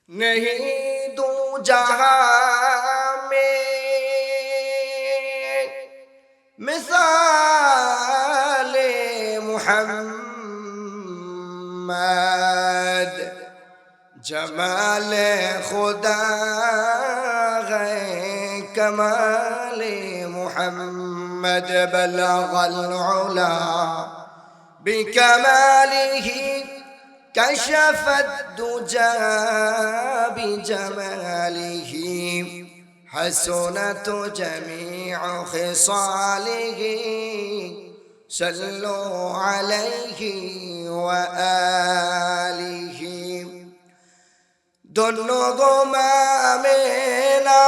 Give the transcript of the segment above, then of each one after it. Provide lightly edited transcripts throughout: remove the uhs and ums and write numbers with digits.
नहीं दो जहां में मिसाले मुहम्मद जमाल खुदा है कमाल मुहम्मद बलगल उला बिकमालिह कशफ الدجى بجماله حسنت جميع خصاله صلوا عليه وآله दोनों गो मेला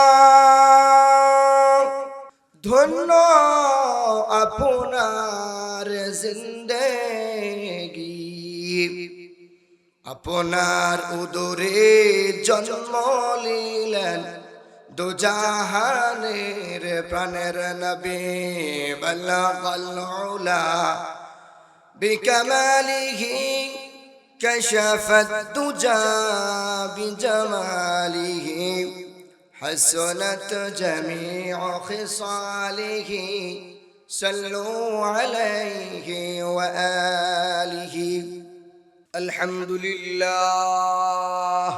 धन्नो अपनार जिंदगी अपनार उदरे जन्म लीलन दो जहानेर प्राणेर नबी बलगल उला बिकमालिही كشف الدجى بجماله حسنت جميع خصاله صلوا عليه وآله الحمد لله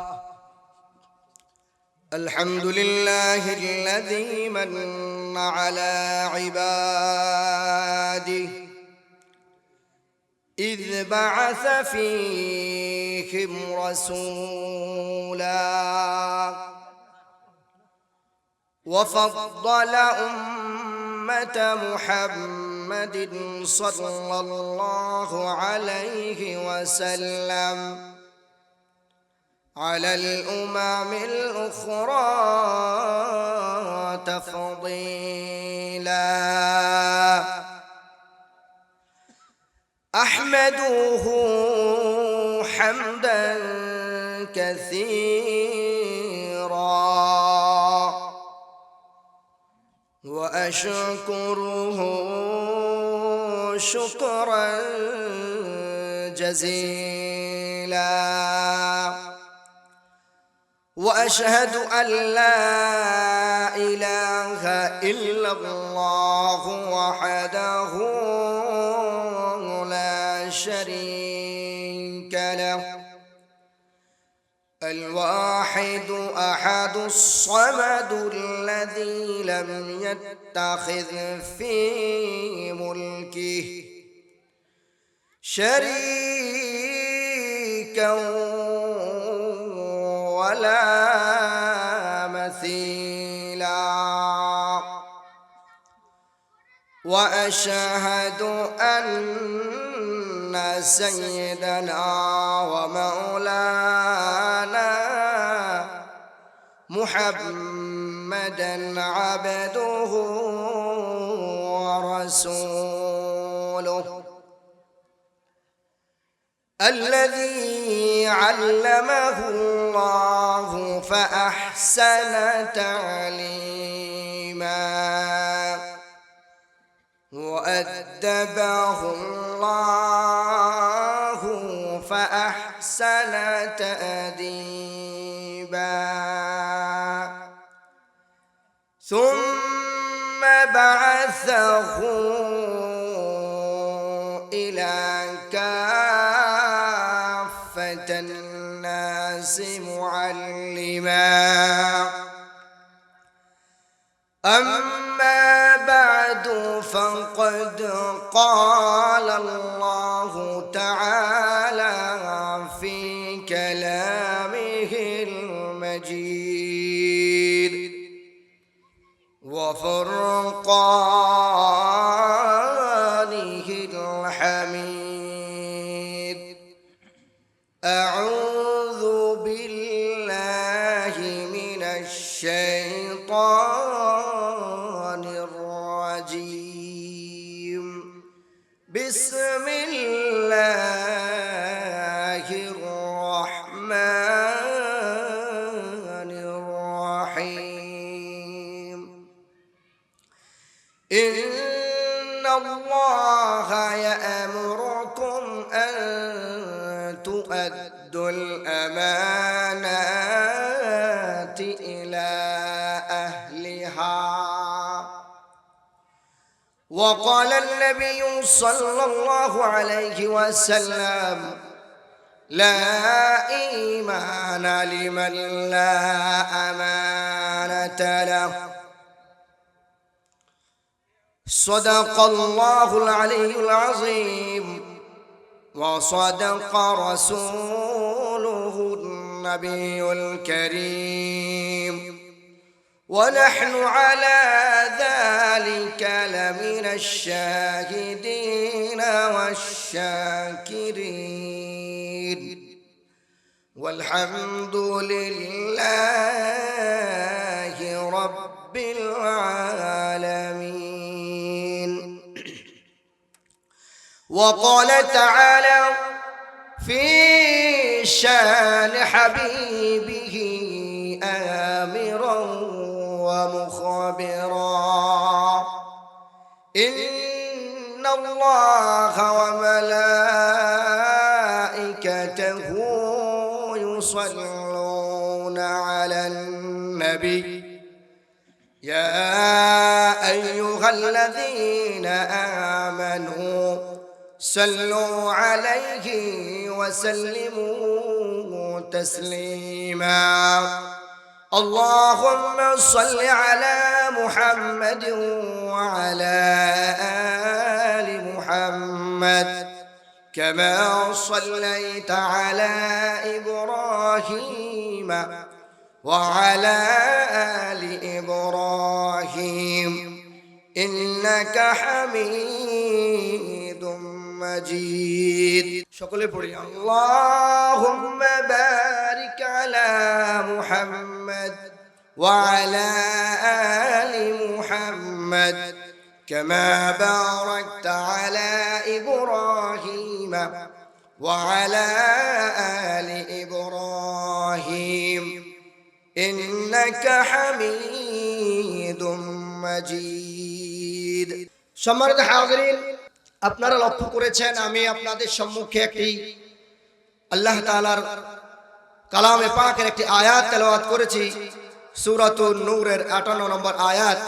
الحمد لله الذي من على عباده إذ بعث فيهم رسولا وفضل أمة محمد صلى الله عليه وسلم على الأمم الأخرى تفضيلا أحمده حمدا كثيرا وأشكره شكرا جزيلا وأشهد أن لا إله إلا الله وحده شريك له الواحد أحد الصمد الذي لم يتخذ في ملكه شريكا ولا مثيلا وأشهد أن سيدنا ومولانا محمدا عبده ورسوله الذي علمه الله فأحسن تعليما وأدبه الله فأحسن تأديبا ثم بعثه إلى كافة الناس معلما أما بعد فقد قال الله تعالى في كلامه المجيد وفرقانه الحميد أعوذ بالله من الشيطان الرجيم بسم الله الرحمن الرحيم إن الله يأمركم أن تؤدوا الأمانات وقال النبي صلى الله عليه وسلم لا إيمان لمن لا أمانة له صدق الله العلي العظيم وصدق رسوله النبي الكريم ونحن على ذلك لمن الشاهدين والشاكرين والحمد لله رب العالمين. وقال تعالى في شان حبيبه آمرا ومخبرا إن الله وملائكته يصلون على النبي يا أيها الذين آمنوا صلوا عليه وسلموا تسليما. اللهم صل على محمد وعلى آل محمد كما صليت على إبراهيم وعلى آل إبراهيم إنك حميد مجيد. সকলে পড়ি اللهم بارك على محمد وعلى آل محمد كما باركت على إبراهيم وعلى آل إبراهيم إنك حميد مجيد. সম্মানিত হাজিরিন, আপনারা লক্ষ্য করেছেন আমি আপনাদের সম্মুখে একটি আল্লাহ তাআলার কালামে পাকের একটি আয়াত তেলাওয়াত করেছি, সূরাতুন নূরের 58 নম্বর আয়াত,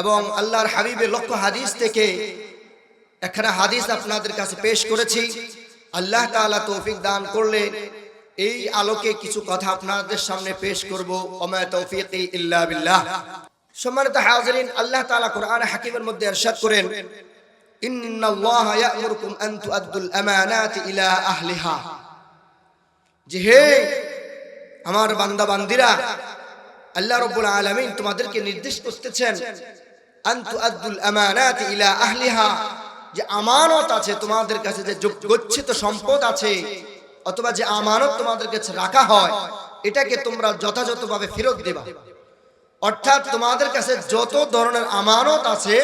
এবং আল্লাহর হাবিবের লক্ষ হাদিস থেকে একখানা হাদিস আপনাদের কাছে পেশ করেছি। আল্লাহ তাআলা তৌফিক দান করলে এই আলোকে কিছু কথা আপনাদের সামনে পেশ করব। ওমা তৌফিকি ইল্লা বিল্লাহ। সম্মানিত হাজিরিন, আল্লাহ তাআলা কোরআনে হাকিমের মধ্যে ইরশাদ করেন, ইন্নাল্লাহা ইয়া'মুরুকুম আন তু'আদ্দুল আমানাতি ইলা আহলিহা, যে হে আমার বান্দা বান্দিরা, আল্লাহ রাব্বুল আলামিন তোমাদেরকে নির্দেশ করতেছেন আন তু'আদ্দুল আমানাতি ইলা আহলিহা, যে আমানত আছে তোমাদের কাছে, যে গচ্ছিত সম্পদ আছে অথবা যে আমানত তোমাদের কাছে রাখা হয়, এটাকে তোমরা যথাযথভাবে ফেরত দেবা। অর্থাৎ তোমাদের কাছে যত ধরনের আমানত আছে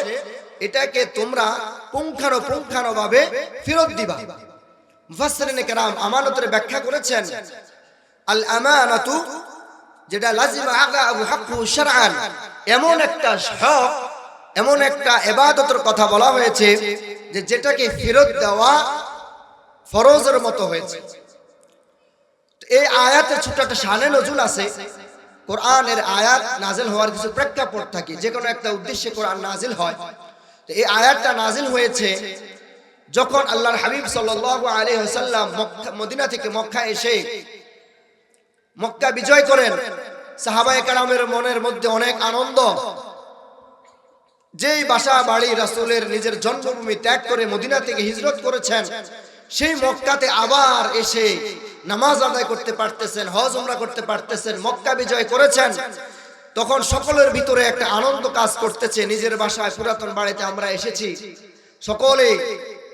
এটাকে তোমরা পুঙ্খানুপুঙ্খানুভাবে ফেরত দিবা। মুফাসসিরিনে কেরাম আমানতের ব্যাখ্যা করেছেন, আল আমানাতু, যেটা লাজিমা আগাহু হাক্কু শারআন, এমন একটা হক, এমন একটা ইবাদতের কথা বলা হয়েছে যে যেটাকে ফেরত দেওয়া ফরজের মতো হয়েছে। এই আয়াতে ছোট একটা শানে নজুল আছে। কোরআনের আয়াত নাজিল হওয়ার কিছু প্রেক্ষাপট থাকে, যে কোনো একটা উদ্দেশ্যে কোরআন নাজিল হয়। তো এই আয়াতটা নাজিল হয়েছে যখন আল্লাহর হাবিব সাল্লাল্লাহু আলাইহি ওয়াসাল্লাম মদিনা থেকে মক্কা এসে মক্কা বিজয় করেন। সাহাবায়ে কেরামের মনের মধ্যে অনেক আনন্দ, যেই বাসা বাড়ি রাসূলের নিজের জন্মভূমি ত্যাগ করে মদিনা থেকে হিজরত করেছেন, সেই মক্কাতে আবার এসে নামাজ আদায় করতে পারতেছেন, হজ উমরা করতে পারতেছেন, মক্কা বিজয় করেছেন। তখন সকলের ভিতরে একটা আনন্দ কাজ করতেছে, নিজের বাসায় পুরাতন বাড়িতে আমরা এসেছি সকলে।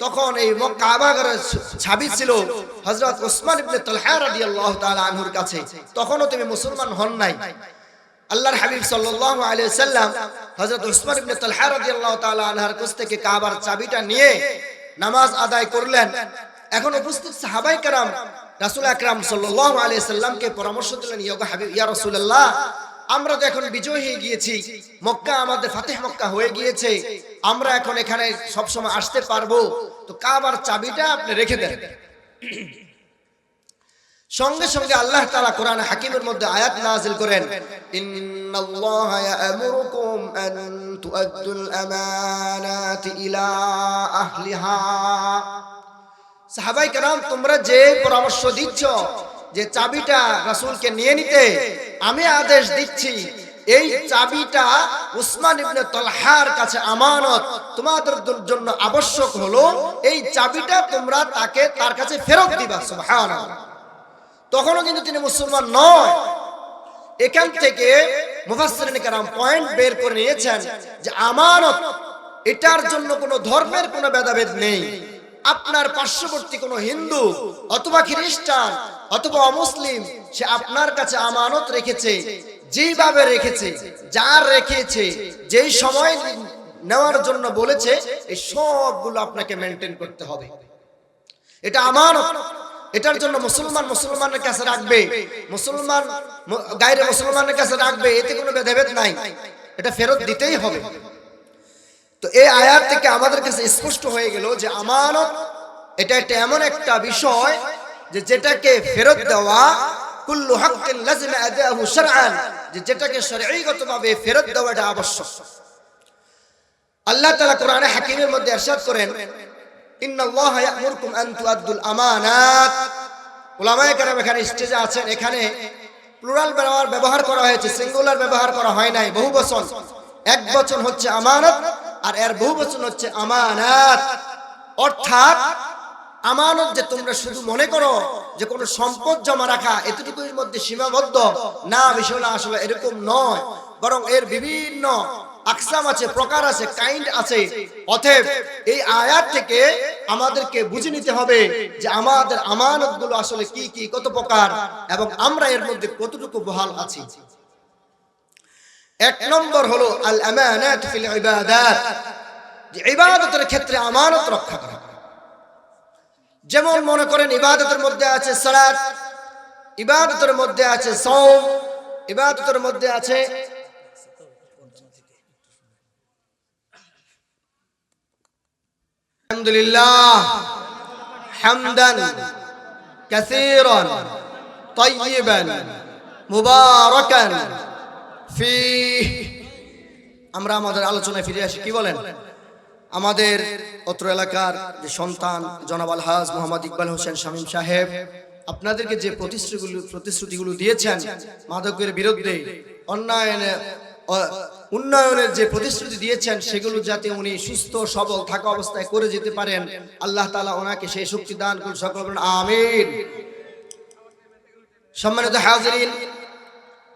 তখন এই মক্কা কাবাগরের চাবি ছিল হযরত উসমান ইবনে তালহা রাদিয়াল্লাহু তাআলা আনহুর কাছে। তখনও তিনি মুসলমান হন নাই। আল্লাহর হাবিব সাল্লাল্লাহু আলাইহি ওয়াসাল্লাম হযরত উসমান ইবনে তালহা রাদিয়াল্লাহু তাআলা আনহার কাছ থেকে কাবার চাবিটা নিয়ে নামাজ আদায় করলেন। এখন উপস্থিত সাহাবায়ে কেরাম রাসূল আকরাম সাল্লাল্লাহু আলাইহি সাল্লামকে পরামর্শ দিলেন, ইয়া রাসূলুল্লাহ, আমরা তো এখন বিজয় হয়ে গিয়েছি, মক্কা আমাদের ফাতিহ মক্কা হয়ে গিয়েছে, আমরা এখন এখানে সব সময় আসতে পারবো, তো কাবার চাবিটা আপনি রেখে দেন। সঙ্গে সঙ্গে আল্লাহ তাআলা কোরআন হাকিমের মধ্যে আয়াত নাযিল করেন, ইন্নাল্লাহা ইয়া'মুরুকুম আন তু'আদ্দুল আমানাতি ইলা আহলিহা। সাহাবায়ে কেরাম, তোমরা যে পরামর্শ দিচ্ছ যে চাবিটা রাসূলকে নিয়ে নিতে, আমি আদেশ দিচ্ছি এই চাবিটা উসমান ইবনে তালহার কাছে আমানত। তোমাদের জন্য আবশ্যক হলো এই চাবিটা তোমরা তার কাছে ফেরত দিবা। সুবহানাল্লাহ। তখনও কিন্তু তিনি মুসলমান নয়। এখান থেকে মুফাসসিরিন কেরাম পয়েন্ট বের করে নিয়েছেন যে আমানত, এটার জন্য কোনো ধর্মের কোনো ভেদাভেদ নেই। আপনার পার্শ্ববর্তী কোনো হিন্দু অথবা খ্রিস্টান অথবা অমুসলিম, সে আপনার কাছে আমানত রেখেছে, যেভাবে রেখেছে, যার রেখেছে, যেই সময় নেওয়ার জন্য বলেছে, এই সবগুলো আপনাকে মেনটেন করতে হবে। এটা আমানত। এটার জন্য মুসলমানের কাছে রাখবে, মুসলমান গায়রে মুসলমানের কাছে রাখবে, এতে কোনো ভেদাভেদ নাই, এটা ফেরত দিতেই হবে। তো এই আয়াত থেকে আমাদের কাছে স্পষ্ট হয়ে গেল যে আমানত এটা একটা এমন একটা বিষয় যে যেটাকে ফেরত দেওয়া কুল্লু হাক্কিন লাযিমা আদাহু শারআন, যে যেটাকে শরঈগতভাবে ফেরত দেওয়াটা আবশ্যক। আল্লাহ তাআলা কোরআনে হাকিমের মধ্যে ইরশাদ করেন, ইন্নাল্লাহা ইয়া'মুরুকুম আন তু'আদ্দুল আমানাত। উলামায়ে কেরাম এখানে স্টেজে আছেন, এখানে প্লুরাল ব্যবহার করা হয়েছে, সিঙ্গুলার ব্যবহার করা হয় নাই। বহুবচন, এক বচন হচ্ছে আমানত আর এর বহুবচন হচ্ছে আমানাত। অর্থাৎ আমানত যে তোমরা শুধু মনে করো যে কোনো সম্পদ জমা রাখা এতটুকুর মধ্যে সীমাবদ্ধ, না, বিষয়টা আসলে এরকম নয়, বরং এর বিভিন্ন আকসাম আছে, প্রকার আছে, কাইন্ড আছে। অতএব এই আয়াত থেকে আমাদেরকে বুঝে নিতে হবে যে আমাদের আমানতগুলো আসলে কি কি, কত প্রকার, এবং আমরা এর মধ্যে কতটুকু বহাল আছি। এক নম্বর হলো আল আমানাত ফিল ইবাদাত, যে ইবাদতের ক্ষেত্রে আমানত রক্ষা করা। যেমন মনে করেন ইবাদতের মধ্যে আছে সালাত, ইবাদতের মধ্যে আছে সাওম, ইবাদতের মধ্যে আছে আলহামদুলিল্লাহ হামদান কাসীরান তাইয়িবান মুবারাকান ফীহ। আমরা আমাদের আলোচনায় ফিরে আসি, কি বলেন? আমাদের অত্র এলাকার যে সন্তান জনাব আলহাজ মোহাম্মদ ইকবাল হোসেন শামীম সাহেব আপনাদেরকে যে প্রতিশ্রুতিগুলো দিয়েছেন মাদকের বিরুদ্ধে উন্নয়নের যে প্রতিশ্রুতি দিয়েছেন, সেগুলো যাতে উনি সুস্থ সবল থাকা অবস্থায় করে যেতে পারেন, আল্লাহ তাআলা ওনাকে সেই শক্তি দান করুন, সকল বলেন আমিন। সম্মানিত হাজিরিন,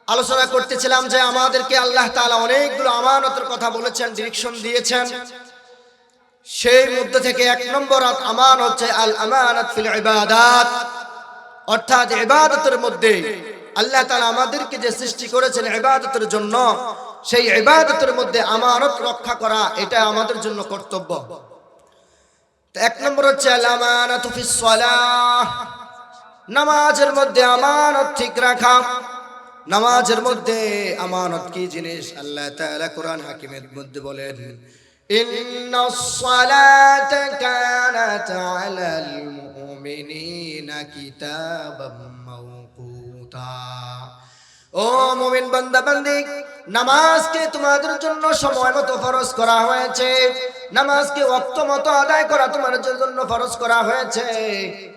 আলোচনা করতেছিলাম যে আমাদেরকে আল্লাহ তাআলা অনেকগুলো আমানতের কথা বলেছেন, ডিরেকশন দিয়েছেন। সেই মধ্যে থেকে এক নম্বর আমানত হচ্ছে আল আমানাত ফিল ইবাদাত, অর্থাৎ ইবাদতের মধ্যে আল্লাহ তাআলা আমাদেরকে যে সৃষ্টি করেছেন ইবাদতের জন্য, সেই ইবাদতের মধ্যে আমানত রক্ষা করা, এটা আমাদের জন্য কর্তব্য। তো এক নম্বর হচ্ছে আল আমানাতু ফিস সালাহ, নামাজের মধ্যে আমানত ঠিক রাখা। নামাজের মধ্যে আমানত কি জিনিস আল্লাহ তাআলা কোরআন হাকিমের মধ্যে বলেন, ইন্নাস সালাতা কানাত আলাল মুমিনিনা কিতাবাম মাওকুতা। ও মুমিন বান্দা বান্দি, নামাজকে তোমাদের জন্য সময় মতো ফরজ করা হয়েছে, নামাজকে ওয়াক্ত মতো আদায় করা তোমার জন্য ফরজ করা হয়েছে।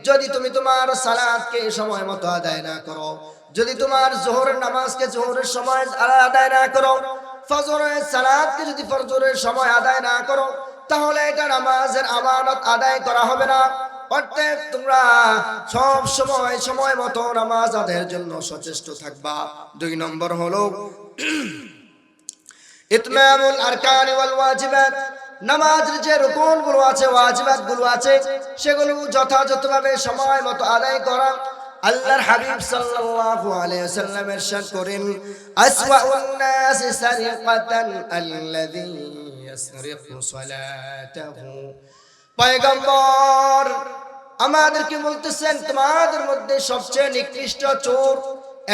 যদি তুমি তোমার সালাতকে সময় মতো আদায় না করো, যদি তোমার যোহরের নামাজকে যোহরের সময় আদায় না করো, ফজরের সালাতকে যদি ফজরের সময় আদায় না করো, তাহলে এটা নামাজের আমানত আদায় করা হবে না। অর্থাৎ তোমরা সব সময় মতো নামাজ আদায়ের জন্য সচেষ্ট থাকবা। দুই নম্বর হলো ইতমামুল আরকান ওয়াল ওয়াজিবাত, নামাজের যে রুকুনগুলো আছে, ওয়াজিবাতগুলো আছে, সেগুলো যথাযথভাবে সময় মতো আদায় করা। আল্লাহর হাবিব সাল্লাল্লাহু আলাইহি ওয়াসাল্লাম ইরশাদ করেন, আসওয়াউন নাস সারিকাতান আল্লাযী ইয়াসরিকু সালাতাহু। পয়গম্বর আমাদেরকে বলতেছেন, তোমাদের মধ্যে সবচেয়ে নিকৃষ্ট চোর,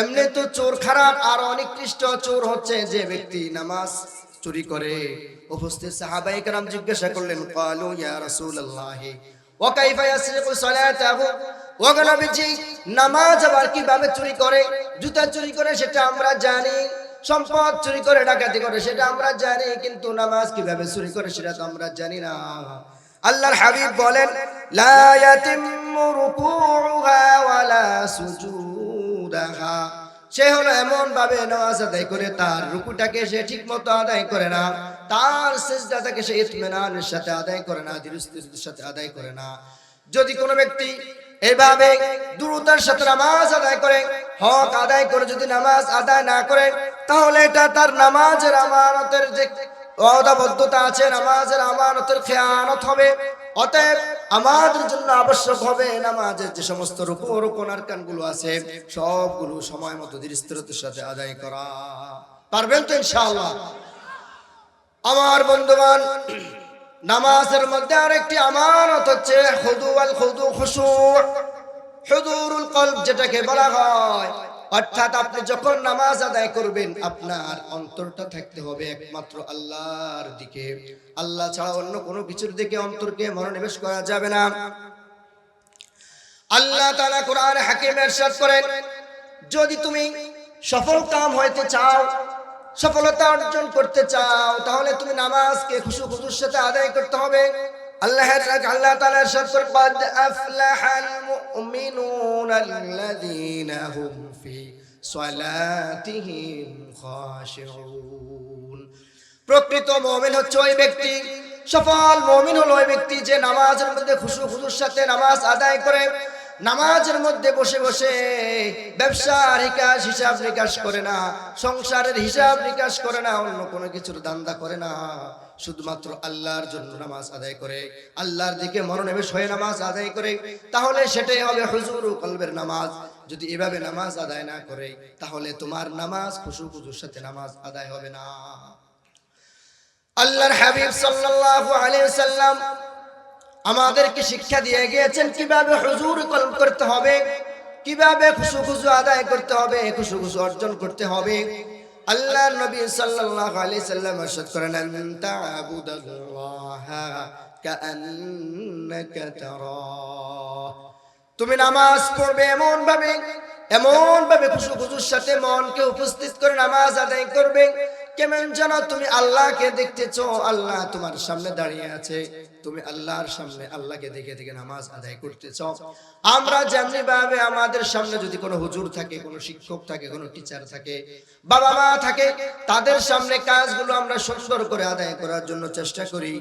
এমনি তো চোর খারাপ, আর অনিকৃষ্ট চোর হচ্ছে যে ব্যক্তি নামাজ চুরি করে। উপস্থিত সাহাবায়ে কেরাম জিজ্ঞাসা করলেন, ক্বালু ইয়া রাসূলুল্লাহ ওয়া কাইফা ইয়াসরিকু সালাতাহু, ওগো নবীজি, নামাজ আবার কিভাবে চুরি করে? জুতা চুরি করে সেটা আমরা জানি, সম্পদ চুরি করে ডাকাতি করে সেটা আমরা জানি, কিন্তু নামাজ কিভাবে চুরি করে সেটা তো আমরা জানি না। আল্লাহর হাবিব বলেন, লা ইয়াতিম্মু রুকুউহা ওয়ালা সুজুদাহা। সে হলো এমন ভাবে নামাজ আদায় করে তার রুকুটাকে সে ঠিক মতো আদায় করে না, তার সিজদাটাকে সে ইতমিনানের সাথে আদায় করে না, ধীরস্থিরতার সাথে আদায় করে না। যদি কোনো ব্যক্তি এভাবে দ্রুততার সাথে নামাজ আদায় করে, হক আদায় করে যদি নামাজ আদায় না করে, তাহলে এটা তার নামাজের আমানতের যে অদাবদ্ধতা আছে, নামাজের আমানতের খেয়ানত হবে। অতএব আমাদের জন্য আবশ্যক হবে নামাজের যে সমস্ত রুকুন আরকানগুলো আছে সবগুলো সময় মতো ধীরস্থিরতার সাথে আদায় করা। পারবেন তো ইনশাআল্লাহ? আমার বন্ধুগণ, নামাজের মধ্যে আরেকটি আমানত হচ্ছে খুদু ওয়াল খুদু, খুশু, হুজুরুল কলব যেটাকে বলা হয়। অর্থাৎ আপনি যখন নামাজ আদায় করবেন আপনার অন্তরটা থাকতে হবে একমাত্র আল্লাহর দিকে। আল্লাহ ছাড়া অন্য কোনো কিছুর দিকে অন্তরকে মনোনিবেশ করা যাবে না। আল্লাহ তাআলা কোরআনে হাকিমে ইরশাদ করেন, যদি তুমি সফল কাম হইতে চাও, সফলতা অর্জন করতে চাও, তাহলে তুমি নামাজকে খুশুর সাথে আদায় করতে হবে। আল্লাহ তাআলা ইরশাদ করেন, قد أفلح المؤمنون الذين هم في صلاتهم خاشعون। প্রকৃত মুমিন হচ্ছে ওই ব্যক্তি, সফল মুমিন হলো ওই ব্যক্তি যে নামাজের মধ্যে খুশুর সাথে নামাজ আদায় করে, নামাজের মধ্যে বসে বসে ব্যবসার হিসাব নিকাশ করে না, সংসারের হিসাব নিকাশ করে না, অন্য কোনো কিছুর দান্দা করে না, শুধুমাত্র আল্লাহর জন্য নামাজ আদায় করে, আল্লাহর দিকে মনোনিবেশ হয়ে নামাজ আদায় করে, তাহলে সেটাই হবে হুজুরুল কলবের নামাজ। যদি এভাবে নামাজ আদায় না করে তাহলে তোমার নামাজ খুশুর সাথে নামাজ আদায় হবে না। আল্লাহর হাবিব সাল্লাল্লাহু আলাইহি ওয়াসাল্লাম আমাদেরকে শিক্ষা দিয়ে গিয়েছেন কিভাবে হুজুর কলব করতে হবে, কিভাবে খুশু আদায় করতে হবে, খুশু অর্জন করতে হবে। আল্লাহর নবী সাল্লাল্লাহু আলাইহি সাল্লাম ইরশাদ করেন, আনতা আবুদাল্লাহা কাআন্নাকা তারাহ। তুমি নামাজ পড়বে এমন ভাবে খুশুর সাথে মনকে উপস্থিত করে নামাজ আদায় করবে, কেমন যেন তুমি আল্লাহকে দেখতেছো, আল্লাহ তোমার সামনে দাঁড়িয়ে আছে, তুমি আল্লাহর সামনে আল্লাহকে দেখে দেখে নামাজ আদায় করতেছো। আমরা যেমনি ভাবে আমাদের সামনে যদি কোনো হুজুর থাকে, কোনো শিক্ষক থাকে, কোনো টিচার থাকে, বাবা মা থাকে, তাদের সামনে কাজগুলো আমরা সুন্দর করে আদায় করার জন্য চেষ্টা করি,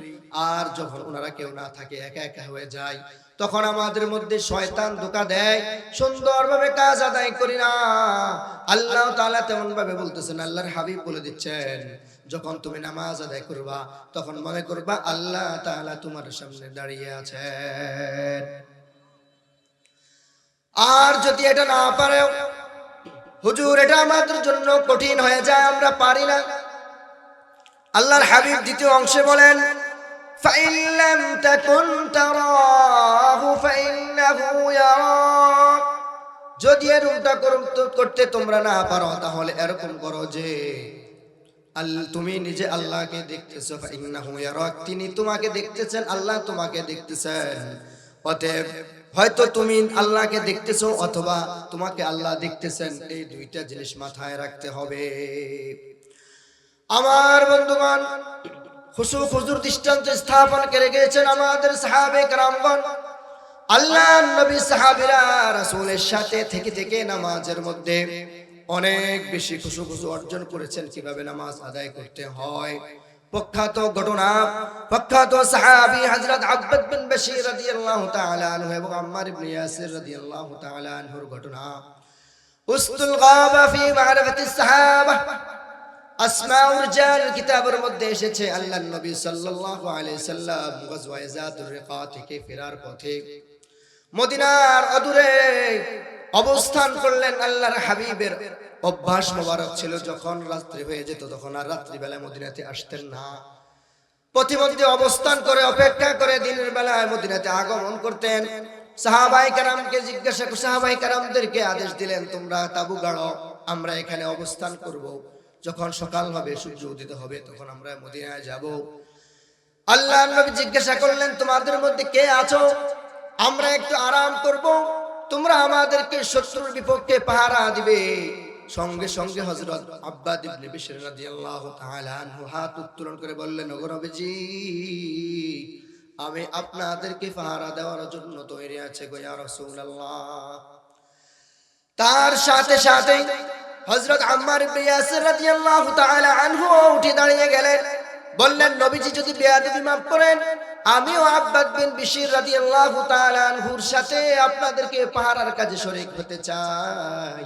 আর যখন ওনারা কেউ না থাকে, একা একা হয়ে যায়, তখন আমাদের মধ্যে শয়তান ধোঁকা দেয়, সুন্দরভাবে কাজ আদায় করি না। আল্লাহ তাআলা তেমন ভাবে বলতেছেন, আল্লাহর হাবিব বলে দিচ্ছেন, যখন তুমি নামাজ আদায় করবা তখন মনে করবা আল্লাহ তাআলা তোমার সামনে দাঁড়িয়ে আছেন। আর যদি এটা না পারো, হুজুর এটা আমাদের জন্য কঠিন হয়ে যায়, আমরা পারি না, আল্লাহর হাবিব দ্বিতীয় অংশে বলেন, فَإِن لَّمْ تَكُن تَرَاهُ فَإِنَّهُ يَرَاكَ। যদি এর উল্টা করতে তোমরা না পারো, তাহলে এরকম করো যে তুমি নিজে আল্লাহকে দেখতেছো, فَإِنَّهُ يَرَاكَ, তিনি তোমাকে দেখতেছেন, আল্লাহ তোমাকে দেখতেছেন। অতএব হয়তো তুমি আল্লাহকে দেখতেছো অথবা তোমাকে আল্লাহ দেখতেছেন, এই দুইটা জিনিস মাথায় রাখতে হবে। আমার বন্ধুগণ, খুশুর দৃষ্টান্ত স্থাপন করে গিয়েছেন আমাদের সাহাবে কেরামগণ। আল্লাহর নবী সাহাবীরা রাসূলের সাথে থেকে থেকে নামাজের মধ্যে অনেক বেশি খুশু অর্জন করেছেন, কিভাবে নামাজ আদায় করতে হয়। প্রখ্যাত ঘটনা, প্রখ্যাত সাহাবী হযরত আব্বাদ বিন বশীর রাদিয়াল্লাহু তাআলা আনহু এবং আম্মার ইবনে ইয়াসির রাদিয়াল্লাহু তাআলা আনহুর ঘটনা। উসতুল গাবা ফি মা'রিফাতিস সাহাবা, আসমাউর রিজাল কিতাবের মধ্যে এসেছে, আল্লাহর নবী সাল্লাল্লাহু আলাইহি সাল্লাম গজওয়ায়ে যাতুর রিকা থেকে ফেরার পথে মদিনার অদূরে অবস্থান করলেন। আল্লাহর হাবিবের অভ্যাস মোবারক ছিল, যখন রাত্রি হয়ে যেত তখন আর রাত্রি বেলায় মদিনাতে আসতেন না, পথিমধ্যে অবস্থান করে অপেক্ষা করে দিনের বেলায় মদিনাতে আগমন করতেন। সাহাবায়ে কেরামকে জিজ্ঞাসা করে সাহাবায়ে কেরামদেরকে আদেশ দিলেন, তোমরা তাবু গাড়ো, আমরা এখানে অবস্থান করব, যখন সকাল হবে, সূর্য উদিত হবে, তখন আমরা মদিনায় যাব। আল্লাহর নবী জিজ্ঞাসা করলেন, তোমাদের মধ্যে কে আছো, আমরা একটু আরাম করব, তোমরা আমাদেরকে শত্রুর বিপক্ষে পাহারা দিবে। সঙ্গে সঙ্গে হযরত আব্বাদ ইবনে বিশর রাদিয়াল্লাহু তাআলা আনহু হাত উত্তোলন করে বললেন, ওগো নবীজি, আমি আপনাদেরকে পাহারা দেওয়ার জন্য তৈরি আছি গো ইয়া রাসূলুল্লাহ। তার সাথে সাথে হযরত আম্মার ইবনে ইয়াসির রাদিয়াল্লাহু তাআলা আনহু উঠে দাঁড়িয়ে গেলেন, বললেন, নবীজি যদি বেয়াদবি মাফ করেন, আমিও আব্বাদ বিন বিশর রাদিয়াল্লাহু তাআলা আনহুর সাথে আপনাদেরকে পাহারার কাজে শরীক হতে চাই।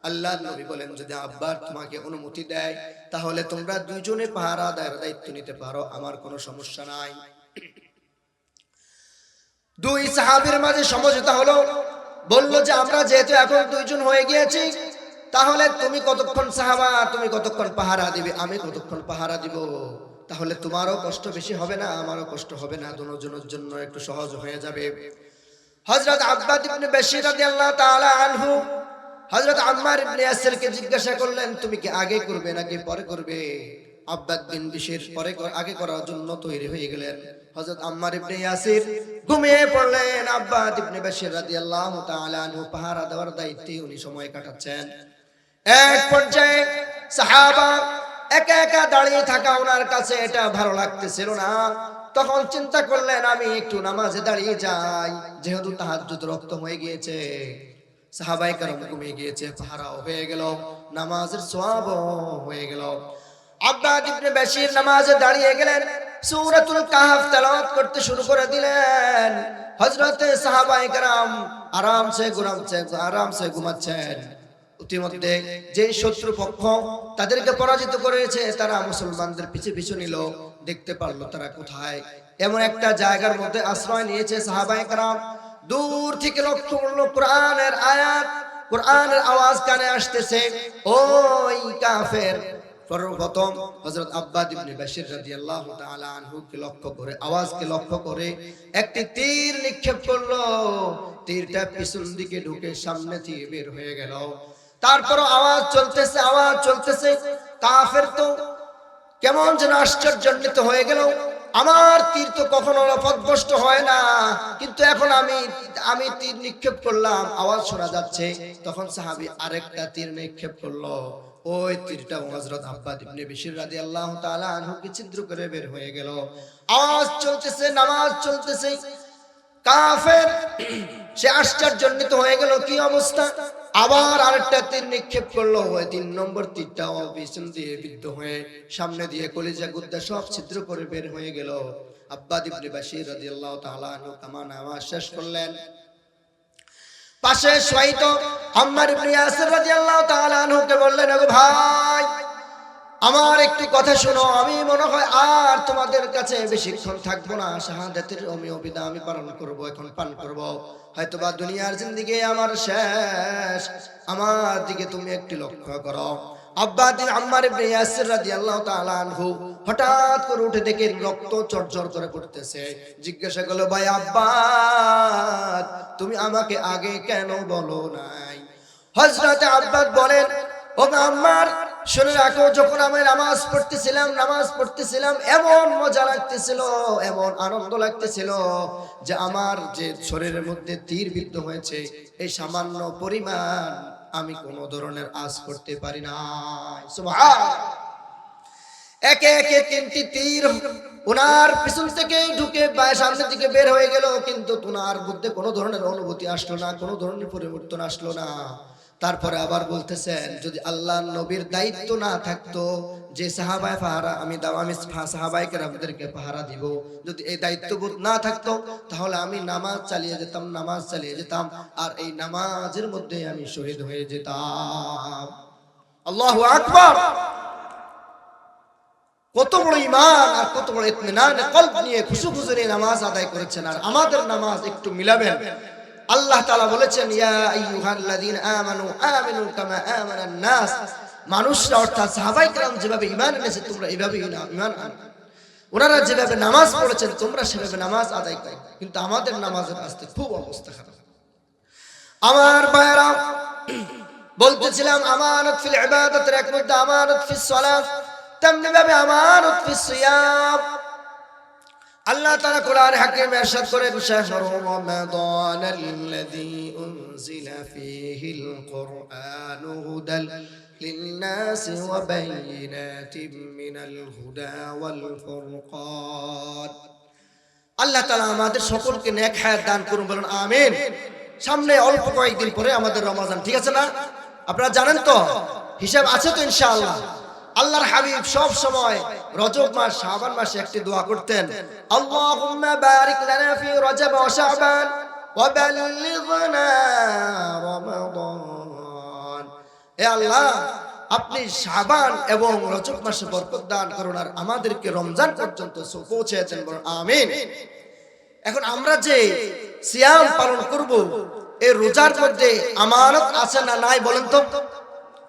আল্লাহর নবী বলেন, যদি আব্বার তোমাকে অনুমতি দেয় তাহলে তোমরা দুইজনে পাহারা দেওয়ার দায়িত্ব নিতে পারো, আমার কোনো সমস্যা নাই। দুই সাহাবীর মাঝে সমঝোতা হলো, বলল যে আমরা যেহেতু এখন দুইজন হয়ে গিয়েছি, তাহলে তুমি কতক্ষণ সাহাবা, তুমি কতক্ষণ পাহারা দিবে, আমি কতক্ষণ পাহারা দিব, তাহলে তোমারও কষ্ট বেশি হবে না, আমারও কষ্ট হবে না, দুজনের জন্য একটু সহজ হয়ে যাবে। হযরত আব্বাদ ইবনে বিশর রাদিয়াল্লাহু তাআলা আনহু হযরত আম্মার ইবনে ইয়াসিরকে জিজ্ঞাসা করলেন, তুমি কি আগে করবে নাকি পরে করবে? আব্বাদ বিন বিশর পরে আগে করার জন্য তৈরি হয়ে গেলেন। হযরত আম্মার ইবনে ইয়াসির ঘুমিয়ে পড়লেন। আব্বাদ ইবনে বিশর রাদিয়াল্লাহু তাআলা আনহু পাহারা দেওয়ার দায়িত্বে উনি সময় কাটাচ্ছেন। এক পর্যায়ে সাহাবা একা একা দাঁড়িয়ে থাকা ওনার কাছে এটা ভালো লাগতেছিল না। তখন চিন্তা করলেন, আমি একটু নামাজে দাঁড়িয়ে যাই, যেহেতু তাহাজ্জুদ রক্ত হয়ে গিয়েছে, সাহাবায়ে কেরাম ঘুমিয়ে গিয়েছে, পাহারাও হয়ে গেল, নামাজের সওয়াবও হয়ে গেল। আব্বাদ ইবনে বিশর নামাজে দাঁড়িয়ে গেলেন, সূরাতুল কাহফ তেলাওয়াত করতে শুরু করে দিলেন। হযরতে সাহাবায়ে কেরাম আরামসে ঘুমাচ্ছেন। ইতিমধ্যে যে শত্রু পক্ষ তাদেরকে পরাজিত করেছে, তারা মুসলমানদের পিছু পিছু নিল, দেখতে পারলো তারা কোথায়। এমন একটা জায়গার মধ্যে আশ্রয় নিয়েছে সাহাবায়ে কেরাম। দূর থেকে লক্ষ্য করলো কোরআনের আয়াত, কোরআনের আওয়াজ কানে আসতেছে। ওই কাফের সর্বপ্রথম হযরত আব্বাদ ইবনে বিশর রাদিয়াল্লাহু তাআলা আনহুকে লক্ষ্য করে, আওয়াজকে লক্ষ্য করে একটি তীর নিক্ষেপ করলো। তীরটা পিছন দিকে ঢুকে সামনে দিয়ে বের হয়ে গেল। তারপর আওয়াজ চলতেছে। কাফের তো কেমন যেন আশ্চর্যান্বিত হয়ে গেল, আমার তীর তো কখনো পথভ্রষ্ট হয় না, কিন্তু এখন আমি তীর নিক্ষেপ করলাম, আওয়াজ শোনা যাচ্ছে। তখন সাহাবী আরেকটা তীর নিক্ষেপ করলো। ওই তীরটা হযরত আব্বাদ ইবনে বিশর রাদিয়াল্লাহু তাআলা আনহুকে ছিদ্র করে বের হয়ে গেল। আওয়াজ চলতেছে, নামাজ চলতেছে। কাফের সে আশ্চর্যান্বিত হয়ে গেল, কি অবস্থা। আবার আরেকটা তীর নিক্ষেপ করলো। ওই ৩ নম্বর তীরটাও পিছন দিয়ে বিদ্ধ হয়ে সামনে দিয়ে কলিজা গুদ্দা সব ছিদ্র করে বের হয়ে গেল। আব্বাদ ইবনে বিশর রাদিয়াল্লাহু তাআলা আনহু কামা নামাজ শেষ করলেন। পাশে শহীদ আম্মার ইবনে ইয়াসির রাদিয়াল্লাহু তাআলা আনহুকে বললেন, ওগো ভাই, আমার একটু কথা শোনো, আমি মনে হয় আর তোমাদের কাছে বেশিক্ষণ থাকবো না। শাহাদাতের অমিয়বিদা আমি পালন করব, এখন পান করব, হয়তোবা দুনিয়ার জিন্দেগি আমার শেষ। আমার দিকে তুমি একটু লক্ষ্য করো। আম্মার ইবনে ইয়াসির রাদিয়াল্লাহু তাআলা আনহু হঠাৎ করে উঠে দেখে রক্ত চরচর করে পড়তেছে। জিজ্ঞাসা করলো, ভাই আব্বাদ, তুমি আমাকে আগে কেন বলো নাই? হযরত আব্বাদ বলেন, ও আম্মার, শুনে রাখো, যখন আমি নামাজ পড়তেছিলাম এমন মজা লাগতেছিল, এমন আনন্দ লাগতেছিল যে আমার যে শরীরের মধ্যে তীর বিদ্ধ হয়েছে, এই সামান্য পরিমাণ আমি কোনো ধরনের আঁচ করতে পারি না। সুবহানাল্লাহ। একে একে 3টি তীর ওনার পিছন থেকে ঢুকে সামনের দিকে বের হয়ে গেল, কিন্তু ওনার মধ্যে কোনো ধরনের অনুভূতি আসলো না, কোনো ধরনের পরিবর্তন আসলো না। তারপরে আবার বলতেছেন, যদি আল্লাহর নবীর দায়িত্ব না থাকতো যে সাহাবায়ে পাহারা আমি সাহাবায়ে কেরামদেরকে পাহারা দিব, যদি এই দায়িত্ববোধ না থাকতো, তাহলে আমি নামাজ চালিয়ে যেতাম, আর এই নামাজের মধ্যে আমি শহীদ হয়ে যেতাম। আল্লাহু আকবার। কত বড় ঈমান আর কত বড় ইতমিনান কলব নিয়ে খুশু-খুশু নিয়ে নামাজ আদায় করেছেন। আর আমাদের নামাজ একটু মিলাবেন। আল্লাহ তাআলা বলেছেন, ইয়া আইয়ুহাল্লাযীনা আমানু আমিনু কামা আমানান নাস। মানুষরা অর্থাৎ সাহাবায়ে কেরাম যেভাবে ঈমান এনেছে, তোমরা এইভাবে ঈমান আনো। ওনারা যেভাবে নামাজ পড়েছেন, তোমরা সেভাবে নামাজ আদায় করো। কিন্তু আমাদের নামাজের আস্তে খুব অবস্থা খারাপ। আমার ভাইরা, বলতেছিলাম আমানত ফিল ইবাদাতের এক মধ্যে আমানত ফিস সালাত, তেমনি ভাবে আমানত ফিস সিয়াম। আল্লাহ তাআলা কোরআন হাকিমে ইরশাদ করেন শাহরু রমাদানাল্লাযী উনজিলা ফীহিল কুরআনু হুদাল লিন-নাসি ওয়া বায়িনাতিম মিনাল হুদা ওয়াল ফুরকান। আল্লাহ তাআলা আমাদের সকলকে নেক হায়াত দান করুন, বলুন আমিন। সামনে অল্প কয়েকদিন পরে আমাদের রমজান, ঠিক আছে না? আপনারা জানেন তো, হিসাব আছে তো ইনশাআল্লাহ। আল্লাহর হাবিব সব সময় রজব মাস শাবান মাসে একটি দোয়া করতেন, আল্লাহুম্মা বারিক লানা ফি রজব ওয়া শাবান ওয়া বাল্লিগনা রমাদান। হে আল্লাহ, আপনি শাবান এবং রজব মাসে বরকত দান করুন আর আমাদেরকে রমজান পর্যন্ত পৌঁছে দেন, বলুন আমিন। এখন আমরা যে সিয়াম পালন করব, এই রোজার মধ্যে আমানত আছে না নাই বলেন তো?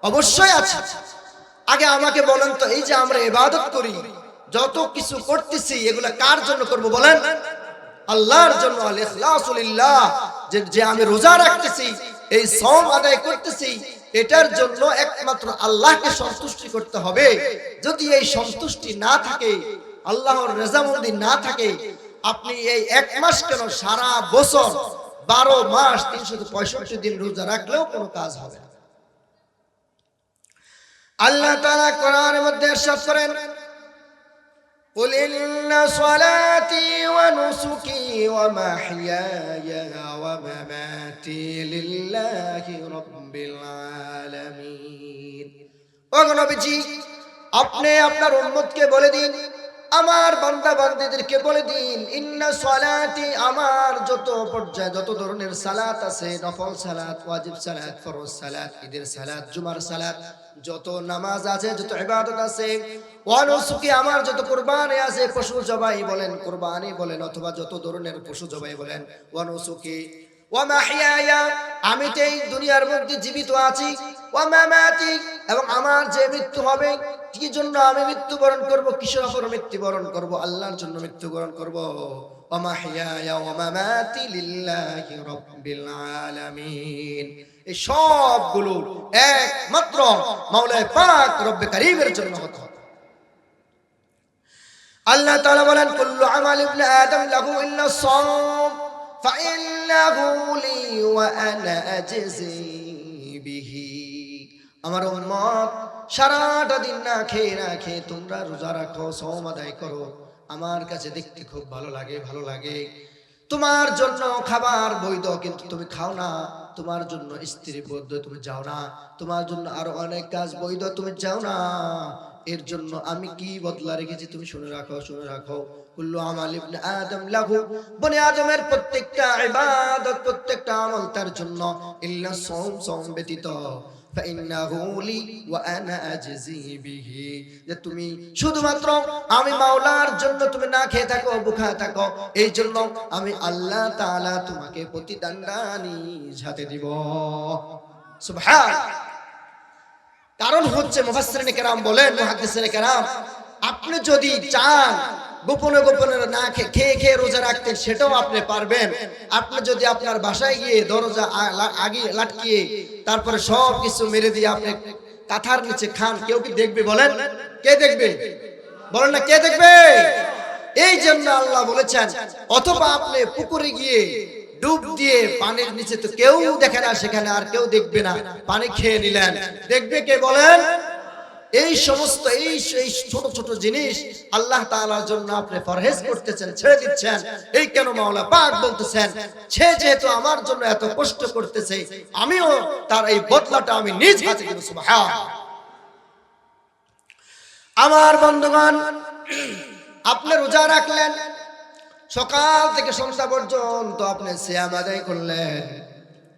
অবশ্যই আছে। আগে আমাকে বলেন তো, এই যে আমরা ইবাদত করি, যত কিছু করতেছি, এগুলা কার জন্য করব বলেন? আল্লাহর জন্য। আল ইখলাসু লিল্লাহ, যে আমি রোজা রাখতেছি, এই সওম আদায় করতেছি, এটার জন্য একমাত্র আল্লাহকে সন্তুষ্টি করতে হবে। যদি এই সন্তুষ্টি না থাকে, আল্লাহর রেজামন্দি না থাকে, আপনি এই এক মাস কেন, সারা বছর 12 মাস 365 দিন রোজা রাখলেও কোনো কাজ হবে না। আল্লাহ তাআলা কোরআনের মধ্যে ইরশাদ করেন, কুল ইন্না সলাতি ওয়া নুসুকি ওয়া মাহইয়ায়া ওয়া মামাতি লিল্লাহি রাব্বিল আলামিন। ও নবীজি, আপনি আপনার উম্মতকে বলে দিন, আমার বান্দা বান্দীদেরকে বলে দিন, ইন্না সলাতি, আমার যত পর্যায়ে যত ধরনের সালাত আছে, নফল সালাত, ওয়াজিব সালাত, ফরজ সালাত, ঈদের সালাত, জুমার সালাত, যত নামাজ আছে, যত ইবাদত আছে, ওয়া নুসুকি, আমার যত কুরবানি আছে, পশু জবাই বলেন, কুরবানি বলেন, অথবা যত ধরনের পশু জবাই বলেন, ওয়া নুসুকি ওয়া মাহইয়ায়া, আমি তো এই দুনিয়ার মধ্যে জীবিত আছি, ওয়া মামাতি, এবং আমার যে মৃত্যু হবে, কি জন্য আমি মৃত্যুবরণ করব, কিসের উপর মৃত্যুবরণ করব? আল্লাহর জন্য মৃত্যুবরণ করব। ওয়া মাহইয়ায়া ওয়া মামাতি লিল্লাহি রাব্বিল আলামিন। এই সবগুলো একমাত্র মাওলা পাক রব্বে কারীমের জন্য হতে হবে। আল্লাহ তাআলা বলেন, কুল্লু আমাল ইবনে আদম লাহু ইল্লা সাওম ফাইন্নাহু লি ওয়া আনা আজজি বিহি। আমার উম্মত, সারাটা দিন না খেয়ে তোমরা রোজা রাখো, সওম আদায় করো, আমার কাছে দেখতে খুব ভালো লাগে। তোমার জন্য খাবার বৈধ, কিন্তু তুমি খাও না। তোমার জন্য স্ত্রী বৈধ, তুমি যাও না। তোমার জন্য আরো অনেক কাজ বৈধ, তুমি যাও না। এর জন্য আমি কি বদলা রেখেছি তুমি শুনে রাখো। কুল্লু আমাল ইবনে আদম লাহু, বনি আদমের প্রত্যেকটা ইবাদত, প্রত্যেকটা আমল তার জন্য, ইল্লা সাওম ব্যতীত, ফাইন্নাহু লি ওয়া আনা আজজি বিহি, যে তুমি শুধুমাত্র আমি মাওলার জন্য তুমি না খেয়ে থাকো, ভুখা থাকো, এই জন্য আমি আল্লাহ তাআলা তোমাকে প্রতিদানটা নিজ হাতে দিব। সুবহান। কারণ হচ্ছে, মুফাসসিরিনে কেরাম বলেন, মুহাদ্দিসিনে কেরাম, আপনি যদি চান গোপনে না খেয়ে রোজা রাখতে, সেটাও আপনি পারবেন। আপনি যদি আপনার বাসায় গিয়ে দরজা আগে লাটকিয়ে তারপরে সব কিছু মেরে দিয়ে আপনি কাঁথার নিচে খান, কেউ কি দেখবে বলেন? কে দেখবে বলেন না, কে দেখবে? এই জন্য আল্লাহ বলেছেন, অথবা আপনি পুকুরে গিয়ে ডুব দিয়ে পানির নিচে, তো কেউ দেখে না সেখানে, আর কেউ দেখবে না, পানি খেয়ে নিলেন, দেখবে কে বলেন? এই সমস্ত এই ছোট ছোট জিনিস আল্লাহ তাআলার জন্য আপনি পরহেজ করতেছেন, ছেড়ে দিচ্ছেন। এই কেন মাওলা পাক বলতেছেন, সে যেহেতু আমার জন্য এত কষ্ট করতেছে, আমিও তার এই বদলাটা আমি নিজ হাতে দেব। সুবহান। আমার বন্ধুগণ, আপনি রোজা রাখলেন, সকাল থেকে সন্ধ্যা পর্যন্ত আপনি সিয়াম আদায় করলেন,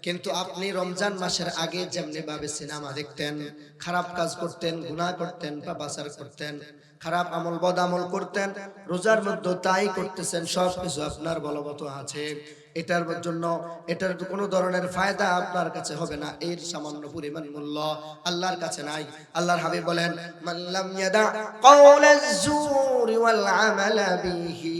কিন্তু আপনি রমজান মাসের আগে যেমনি ভাবে সিনেমা দেখতেন, খারাপ কাজ করতেন, গুনাহ করতেন, পাপাচার করতেন, খারাপ আমল বদ আমল করতেন, রোজার মধ্যে তাই করতেছেন। সবকিছু আপনার বলবৎ আছে, এটার কোনো ধরনের ফায়দা আপনার কাছে হবে না, এর সামান্য পরিমাণ মূল্য আল্লাহর কাছে নাই। আল্লাহর হাবিব বলেন, মান লাম ইয়াদা কাওলাজ জুরি ওয়াল আমালা বিহি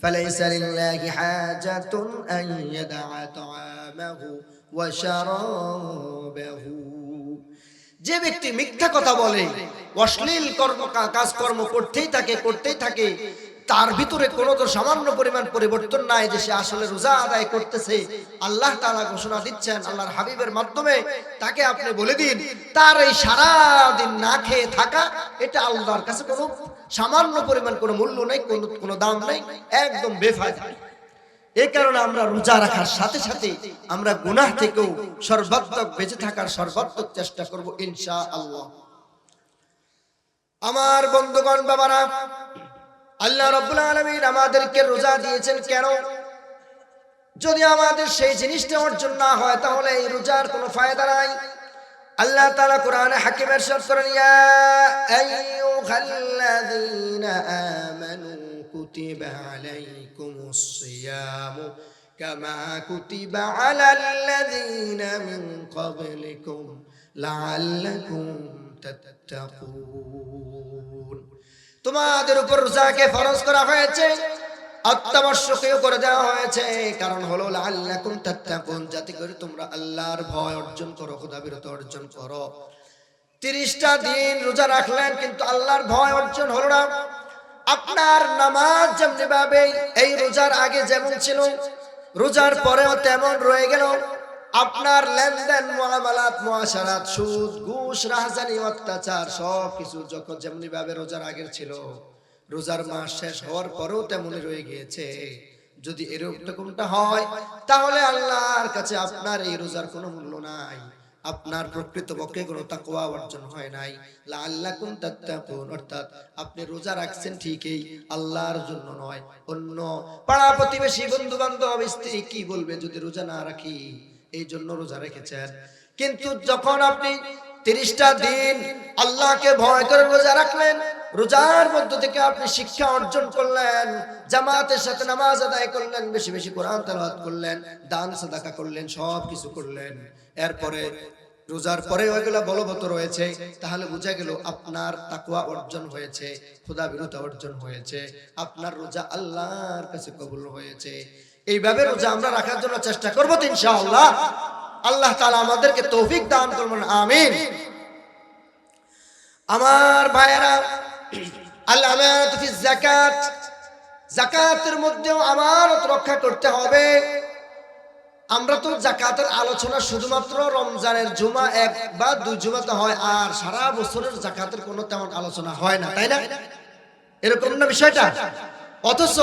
ফালাইসা লিল্লাহি হাজাতুন আন ইয়াদা তাআমাহু ওয়া শারাবাহু। যে ব্যক্তি মিথ্যা কথা বলে, অশ্লীল কাজকর্ম করতেই থাকে, তার ভিতরে কোনো তো সামান্য পরিমাণ পরিবর্তন নাই যে সে আসলে রোজা আদায় করতেছে। আল্লাহ তাআলা ঘোষণা দিচ্ছেন আল্লাহর হাবিবের মাধ্যমে, তাকে আপনি বলে দিন তার এই সারা দিন না খেয়ে থাকা এটা আল্লাহর কাছে কোনো সামান্য পরিমাণ কোনো মূল্য নেই, কোনো দাম নেই, একদম বেফায়দা। এই কারণে আমরা রোজা রাখার সাথে সাথে আমরা গুনাহ থেকেও সর্বাত্মক বেঁচে থাকার সর্বাত্মক চেষ্টা করব ইনশাআল্লাহ। আমার বন্ধুগণ, বাবারা, আল্লাহ রাব্বুল আলামিন আমাদেরকে রোজা দিয়েছেন কেন? যদি আমাদের সেই জিনিসটা অর্জন না হয় তাহলে এই রোজার কোনো ফায়দা নাই। আল্লাহ তাআলা কোরআনে হাকিমে ইরশাদ করেন, ইয়া আইয়ুহাল্লাযীনা আমানু কুতিবা আলাইকুমুস সিয়ামু কামা কুতিবা আলাল্লাযীনা মিন ক্বাবলিকুম লাআল্লাকুম তাত্তাকুন। তোমাদের উপর রোজাকে ফরজ করা হয়েছে, অত্যাবশ্যকীয় করে দেওয়া হয়েছে, কারণ হলো লাআল্লাকুম তাত্তাকুন, যাতে করে তোমরা আল্লাহর ভয় অর্জন করো, খোদাবিরতি অর্জন করো। 30টা দিন রোজা রাখলেন কিন্তু আল্লাহর ভয় অর্জন হলো না। আপনার নামাজ যেমনি ভাবে এই রোজার আগে যেমন ছিল রোজার পরেও তেমন রয়ে গেল। আপনার লেনদেন, মুআমালাত, মুআশারাত, সুদ, ঘুষ, রাহজানি, অত্যাচার সব কিছু যখন যেমনি ভাবে রোজার আগের ছিল, রোজার মাস শেষ হওয়ার পরেও তেমনই রয়ে গিয়েছে। যদি এরকমটা হয় তাহলে আল্লাহর কাছে আপনার এই রোজার কোনো মূল্য নাই, আপনার প্রকৃতপক্ষে কোনো তাকওয়া অর্জন হয় নাই। লাআল্লাকুম তাত্তাকুন, অর্থাৎ আপনি রোজা রাখছেন ঠিকই, আল্লাহর জন্য নয়। অন্য পাড়া প্রতিবেশী, বন্ধু বান্ধব, স্ত্রী কি বলবে যদি রোজা না রাখি, এই জন্য রোজা রেখেছেন। কিন্তু যখন আপনি 30টা দিন আল্লাহকে ভয় করে রোজা রাখলেন, রোজার মধ্য থেকে আপনি শিক্ষা অর্জন করলেন, জামাতের সাথে নামাজ আদায় করলেন, বেশি বেশি কোরআন তেলাওয়াত করলেন, দান সাদাকা করলেন, সব কিছু করলেন, এরপরে রোজার পরে ওইগুলা বলবৎ রয়েছে, তাহলে বোঝা গেল আপনার তাকওয়া অর্জন হয়েছে, খোদাবিরতি অর্জন হয়েছে, আপনার রোজা আল্লাহর কাছে কবুল হয়েছে। এইভাবে রোজা আমরা রাখার জন্য চেষ্টা করব তো ইনশাআল্লাহ। আল্লাহ তাআলা আমাদেরকে তৌফিক দান করবেন, আমিন। আমার ভাইয়েরা, আল আমানাতু ফিজ যাকাত, যাকাতের মধ্যেও আমানত রক্ষা করতে হবে। আমরা তো যাকাতের আলোচনা শুধুমাত্র রমজানের জুমা 1 বা 2 জুমাতে হয়, আর সারা বছরের যাকাতের কোনো তেমন আলোচনা হয় না, তাই না? এরকম না বিষয়টা? অথচ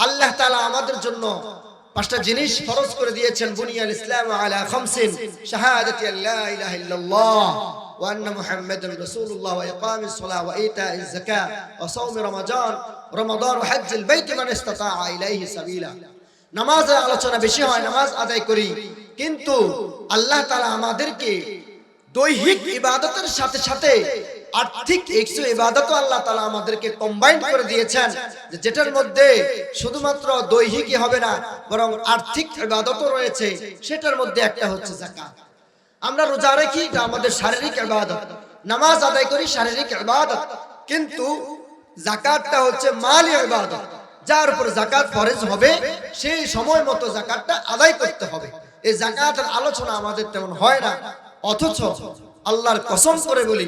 আল্লাহ তাআলা আমাদের জন্য 5টা জিনিস ফরজ করে দিয়েছেন। বুনিয়াল ইসলামু আলা খামসিন, শাহাদাতি আল্লা ইলাহা ইল্লাল্লাহ ওয়া আন্না মুহাম্মাদান রাসূলুল্লাহ ওয়া ইকামিস সালাহ ওয়া ইতাইজ যাকাত ওয়া সাওমি রমাদান ওয়া হজ্জিল বাইতি মান ইসতাতা ইলাইহি সাবিলা। নামাজের আলোচনা বেশি হয়, নামাজ আদায় করি, কিন্তু আল্লাহ তাআলা আমাদেরকে দৈহিক ইবাদতের সাথে সাথে আর্থিক কিছু ইবাদতও আল্লাহ তাআলা আমাদেরকে কম্বাইন করে দিয়েছেন, যেটার মধ্যে শুধুমাত্র দৈহিকই হবে না, বরং আর্থিক ইবাদতও রয়েছে। সেটার মধ্যে একটা হচ্ছে যাকাত। আমরা রোজা রাখি, এটা আমাদের শারীরিক ইবাদত, নামাজ আদায় করি শারীরিক ইবাদত, কিন্তু যাকাতটা হচ্ছে মালি ইবাদত। যার উপর যাকাত ফরজ হবে সেই সময় মতো যাকাতটা আদায় করতে হবে। এই যাকাতের আলোচনা আমাদের তেমন হয় না। অথচ আল্লাহর কসম করে বলি,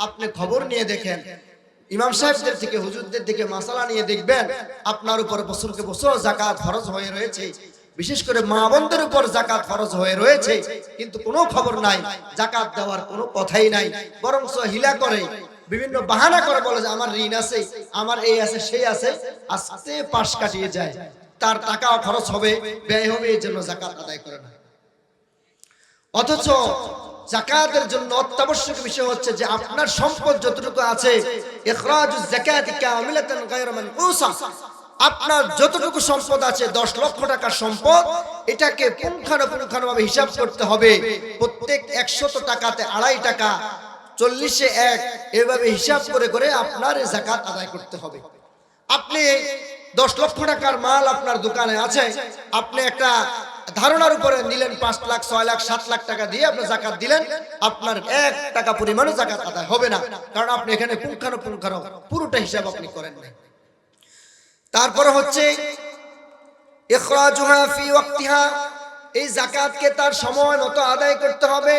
আপনি খবর নিয়ে দেখেন, ইমাম সাহেবদের থেকে, হুজুরদের থেকে মাসালা নিয়ে দেখবেন, আপনার উপর বছরকে বছর যাকাত ফরজ হয়ে রয়েছে। বিশেষ করে মা বোনদের উপর যাকাত ফরজ হয়ে রয়েছে, কিন্তু কোনো খবর নাই, যাকাত দেওয়ার কোনো কথাই নাই। বরং হিলা করে, বিভিন্ন বাহানা করে বলে যে আমার ঋণ আছে, আমার এই আছে, সেই আছে, আস্তে পাশ কাটিয়ে যায়। তার টাকা খরচ হবে, ব্যয় হবে, এই জন্য যাকাত আদায় করে না। অথচ যাকাতের জন্য অত্যাবশ্যক বিষয় হচ্ছে যে আপনার সম্পদ যতটুকু আছে, ইখরাজুজ যাকাতি কামিলাতান গায়রা মানকুসা, আপনার যতটুকু সম্পদ আছে 10 লক্ষ টাকার সম্পদ, এটাকে পুঙ্খানুপুঙ্খানুভাবে হিসাব করতে হবে। প্রত্যেক 100 টাকাতে 2.5 টাকা, 40-এ 1, এভাবে হিসাব করে করে আপনার যাকাত আদায় করতে হবে। আপনি 10 লক্ষ টাকার মাল আপনার দোকানে আছে, আপনি একটা ধারণার উপরে নিলেন 5 লাখ, 6 লাখ, 7 লাখ টাকা দিয়ে আপনি যাকাত দিলেন, আপনার 1 টাকা পরিমাণও যাকাত আদায় হবে না, কারণ আপনি এখানে পুঙ্খানুপুঙ্খানু পুরোটা হিসাব আপনি করেন নাই। তারপরে হচ্ছে ইখরাজুহা ফি ওয়াক্তিহা, এই যাকাতকে তার সময় মতো আদায় করতে হবে।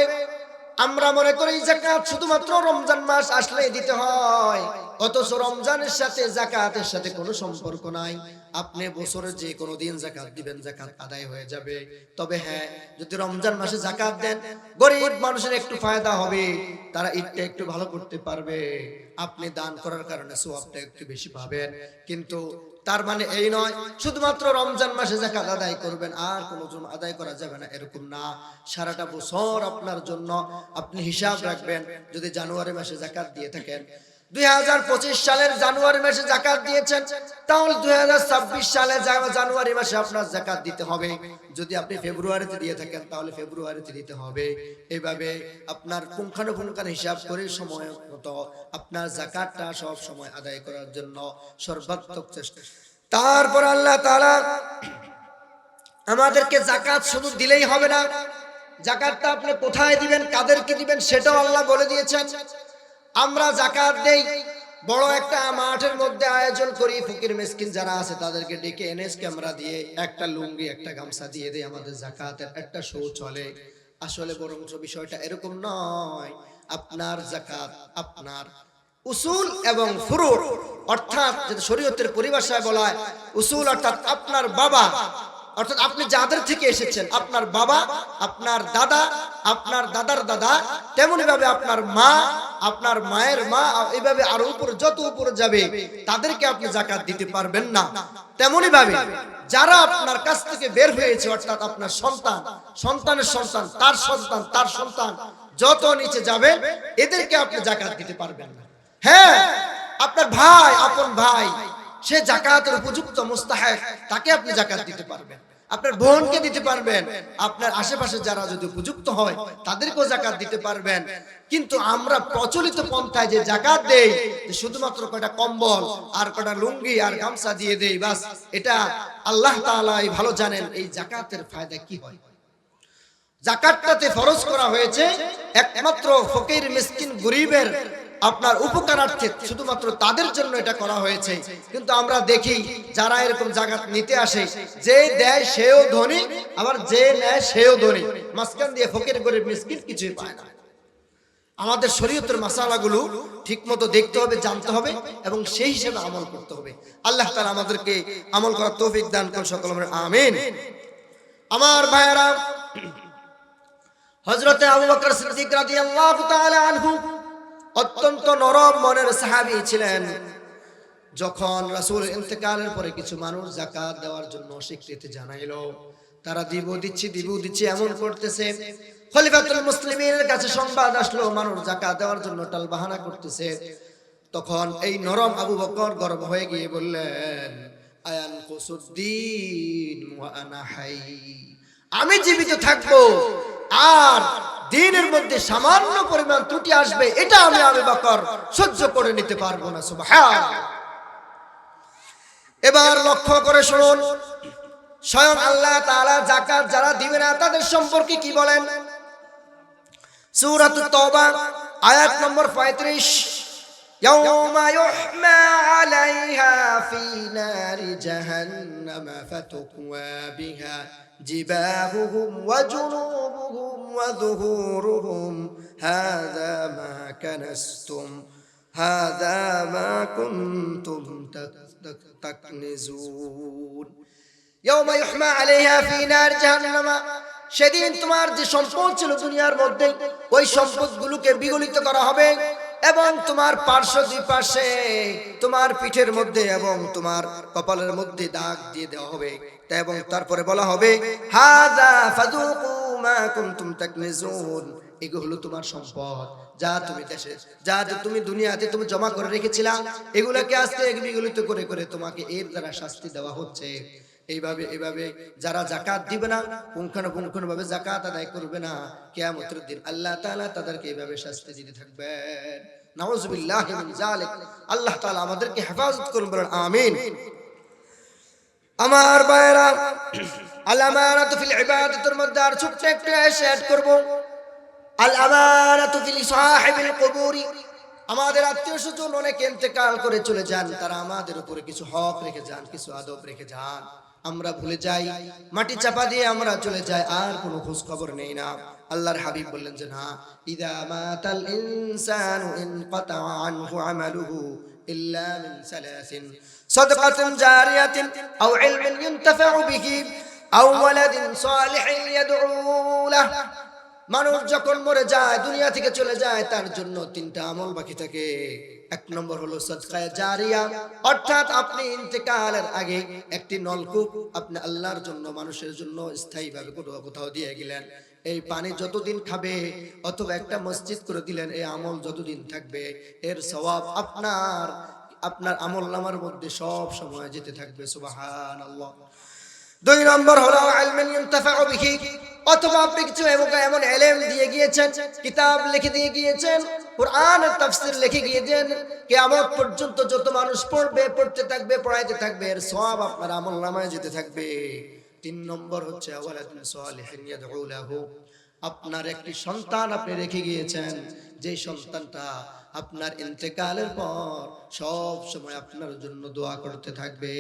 আমরা মনে করি যাকাত শুধুমাত্র রমজান মাস আসলেই দিতে হয়, অথচ রমজানের সাথে যাকাতের সাথে কোনো সম্পর্ক নাই। আপনি বছরের যে কোনো দিন যাকাত দিবেন, যাকাত আদায় হয়ে যাবে। তবে হ্যাঁ, যদি রমজান মাসে যাকাত দেন, গরিব মানুষের একটু ফায়দা হবে, তারা ঈদটা একটু ভালো করতে পারবে, আপনি দান করার কারণে সওয়াবটা একটু বেশি পাবেন। কিন্তু তার মানে এই নয় শুধুমাত্র রমজান মাসে যাকাত আদায় করবেন আর কোনো জন্য আদায় করা যাবে না, এরকম না। সারাটা বছর আপনার জন্য আপনি হিসাব রাখবেন। যদি জানুয়ারি মাসে যাকাত দিয়ে থাকেন, 2025 সালের জানুয়ারি মাসে যাকাত দিয়েছেন, তাহলে 2026 সালে জানুয়ারি মাসে আপনার যাকাত দিতে হবে। যদি আপনি ফেব্রুয়ারিতে দিয়ে থাকেন, তাহলে ফেব্রুয়ারিতে দিতে হবে। এইভাবে আপনার পুঙ্খানুপুঙ্খ হিসাব করে সময় মতো আপনার যাকাতটা সব সময় আদায় করার জন্য সর্বাত্মক চেষ্টা। তারপর আল্লাহ তাআলা আমাদেরকে যাকাত শুধু দিলেই হবে না, যাকাতটা আপনি কোথায় দিবেন, কাদেরকে দিবেন, সেটাও আল্লাহ বলে দিয়েছেন। আমরা যাকাত দেই, বড় একটা মাঠের মধ্যে আয়োজন করি, ফকির মিসকিন যারা আছে তাদেরকে ডেকে এনএস ক্যামেরা দিয়ে একটা লুঙ্গি একটা গামছা দিয়ে দেই, আমাদের যাকাতের একটা শো চলে। আসলে বরং বিষয়টা এরকম নয়। আপনার যাকাত আপনার উসুল এবং ফুরু, অর্থাৎ যেটা শরীয়তের পরিভাষায় বলা হয় উসুল, অর্থাৎ আপনার বাবা, অর্থাৎ আপনি যাদের থেকে এসেছেন, আপনার বাবা, আপনার দাদা, আপনার দাদার দাদা, তেমনি ভাবে আপনার মা, আপনার মায়ের মা, এইভাবে আরো উপরে যত উপরে যাবে তাদেরকে আপনি যাকাত দিতে পারবেন না। তেমনি ভাবে যারা আপনার কাছ থেকে বের হয়েছে, অর্থাৎ আপনার সন্তান, সন্তানের সন্তান, তার সন্তান, তার সন্তান, যত নিচে যাবে এদেরকে আপনি যাকাত দিতে পারবেন না। হ্যাঁ, আপনার ভাই, আপন ভাই, সে যাকাতের উপযুক্ত মুস্তাহিক, তাকে আপনি যাকাত দিতে পারবেন। আপনার বোনকে দিতে পারবেন, আপনার আশেপাশে যারা যদি উপযুক্ত হয় তাদেরকেও যাকাত দিতে পারবেন। কিন্তু আমরা প্রচলিত পন্থায় যে যাকাত দেই, শুধুমাত্র কয়টা কম্বল আর কয়টা লুঙ্গি আর গামছা দিয়ে দেই, বাস, এটা আল্লাহ তাআলাই ভালো জানেন এই যাকাতের ফায়দা কি হয়। যাকাতটাতে ফরজ করা হয়েছে একমাত্র ফকির মিসকিন গরিবের আপনার উপকারার্থে, শুধুমাত্র তাদের জন্য এটা করা হয়েছে। কিন্তু আমরা দেখি যারা এরকম যাকাত নিতে আসে, যে দেয় সেও ধনী, আবার যে নেয় সেও ধনী, মাঝখান দিয়ে ফকির গরিব মিসকিন কিছুই পায় না। আমাদের শরীয়তের মাসালাগুলো ঠিকমতো দেখতে হবে, জানতে হবে এবং সেই হিসেবে আমল করতে হবে। আল্লাহ তাআলা আমাদেরকে আমল করার তৌফিক দান করুন, সকলে বলেন আমিন। আমার ভাইয়েরা, হযরতে আবু বকর সিদ্দিক রাদিয়াল্লাহু তাআলা আনহু অত্যন্ত নরম মনের সাহাবী ছিলেন। যখন রাসূল ইন্তেকালের পরে কিছু মানুষ যাকাত দেওয়ার জন্য স্বীকৃতি জানাইলো, তারা দিচ্ছি এমন করতেছে, খলিফাতুল মুসলিমিনের কাছে সংবাদ আসলো মানুষ যাকাত দেওয়ার জন্য টালবাহানা করতেছে। তখন এই নরম আবু বকর গর্ব হয়ে গিয়ে বললেন, আয়ান কুসুদ্দিন ওয়া আনা হাই, আমি জীবিত থাকবো আর দ্বীনের মধ্যে সামান্য পরিমাণ ত্রুটি আসবে, এটা আমি আবু বকর সহ্য করে নিতে পারবো না। সুবহানাল্লাহ। এবার লক্ষ্য করে শুনুন, স্বয়ং আল্লাহ তাআলা যাকাত যারা দিবে না তাদের সম্পর্কে কি বলেন। সূরাতুত তাওবা আয়াত নম্বর 35, ইয়াউমা ইউহমা আলাইহা ফি নারি জাহান্নাম ফাতুকওয়া বিহা জিবাহুহুম ওয়া জুনুবুহুম ওয়া যুহুরুহুম হাযা মা কানাসতুম হাযা মা কুনতুম তাকনিজুন। ইয়াউমা ইউহমা আলাইহা ফি নারি জাহান্নাম, সেদিন তোমার যে সম্পদ ছিল দুনিয়ার মধ্যে, ওই সম্পদগুলোকে বিগলিত করা হবে এবং তোমার পার্শ্ব দুই পাশে, তোমার পিঠের মধ্যে এবং তোমার কপালের মধ্যে দাগ দিয়ে দেওয়া হবে। এবং তারপরে বলা হবে, হাযা ফাযুকু মা কুনতুম তাকনিজুন, এগুলো হলো তোমার সম্পদ, যা তুমি দেশে, যা তুমি দুনিয়াতে তুমি জমা করে রেখেছিলা, এগুলোকে আজকে বিগলিত করে করে তোমাকে এর দ্বারা শাস্তি দেওয়া হচ্ছে। এইভাবে যারা যাকাত দিবে না, পুঙ্খানুপুঙ্খভাবে যাকাত আদায় করবে না, কিয়ামতের দিন আল্লাহ তাআলা তাদেরকে এইভাবে শাস্তি দিতে থাকবেন। নাউযুবিল্লাহি মিন যালিক। আল্লাহ তাআলা আমাদেরকে হেফাজত করুন, বলেন আমিন। আমার ভাইরা, আল আমানাতু ফিল ইবাদাতের মধ্যে আর ছোট্ট একটা শেয়ার করব। আল আমানাতু ফিল সাহিবিল কুবুরি, আমাদের আত্মীয় স্বজন অনেকে ইন্তেকাল করে চলে যান, তারা আমাদের উপরে কিছু হক রেখে যান, কিছু আদব রেখে যান। আমরা ভুলে যাই, মাটি চাপা দিয়ে আমরা চলে যাই, আর কোনো খোঁজ খবর নেই না। আল্লাহর হাবিব বললেন যে না, ইদা মাতাল ইনসানু ইনকাতা আনহু আমালুহু ইল্লা মিন সালাসিন সাদাকাতিন জারিয়াতিন আও ইলমিন ইউনতাফাউ বিহি আও ওয়ালাদিন সালিহিন ইয়াদউ লাহু। মানুষ যখন মরে যায়, দুনিয়া থেকে চলে যায়, তার জন্য তিনটা আমল বাকি থাকে। এক নম্বর হলো সাদকায়ে জারিয়া, অর্থাৎ আপনি ইন্তেকালের আগে একটি নলকূপ আপনি আল্লাহর জন্য, মানুষের জন্য স্থায়ীভাবে কোথাও দিয়ে গেলেন। এই পানি যতদিন খাবে, অথবা একটা মসজিদ করে দিলেন, এই আমল যতদিন থাকবে, এর সওয়াব আপনার আমল নামার মধ্যে সব সময় যেতে থাকবে। সুবহানাল্লাহ। দুই নম্বর হলো ইলমিন ইউনতাফাউ বিহি, অথবা আপনি কিছু এমন ইলম দিয়ে গিয়েছেন, কিতাব লিখে দিয়ে গিয়েছেন, কোরআনের তাফসীর লিখে গিয়েছেন, কিয়ামত পর্যন্ত যত মানুষ পড়বে, পড়তে থাকবে, পড়াইতে থাকবে, এর সওয়াব আপনার আমলনামায় যেতে থাকবে। তিন নম্বর হচ্ছে ওয়ালাদুন সালিহিন ইয়াদউ লাহু, আপনার একটি সন্তান আপনি রেখে গিয়েছেন, যে সন্তানটা আপনার ইন্তেকালের পর সব সময় আপনার জন্য দোয়া করতে থাকবে।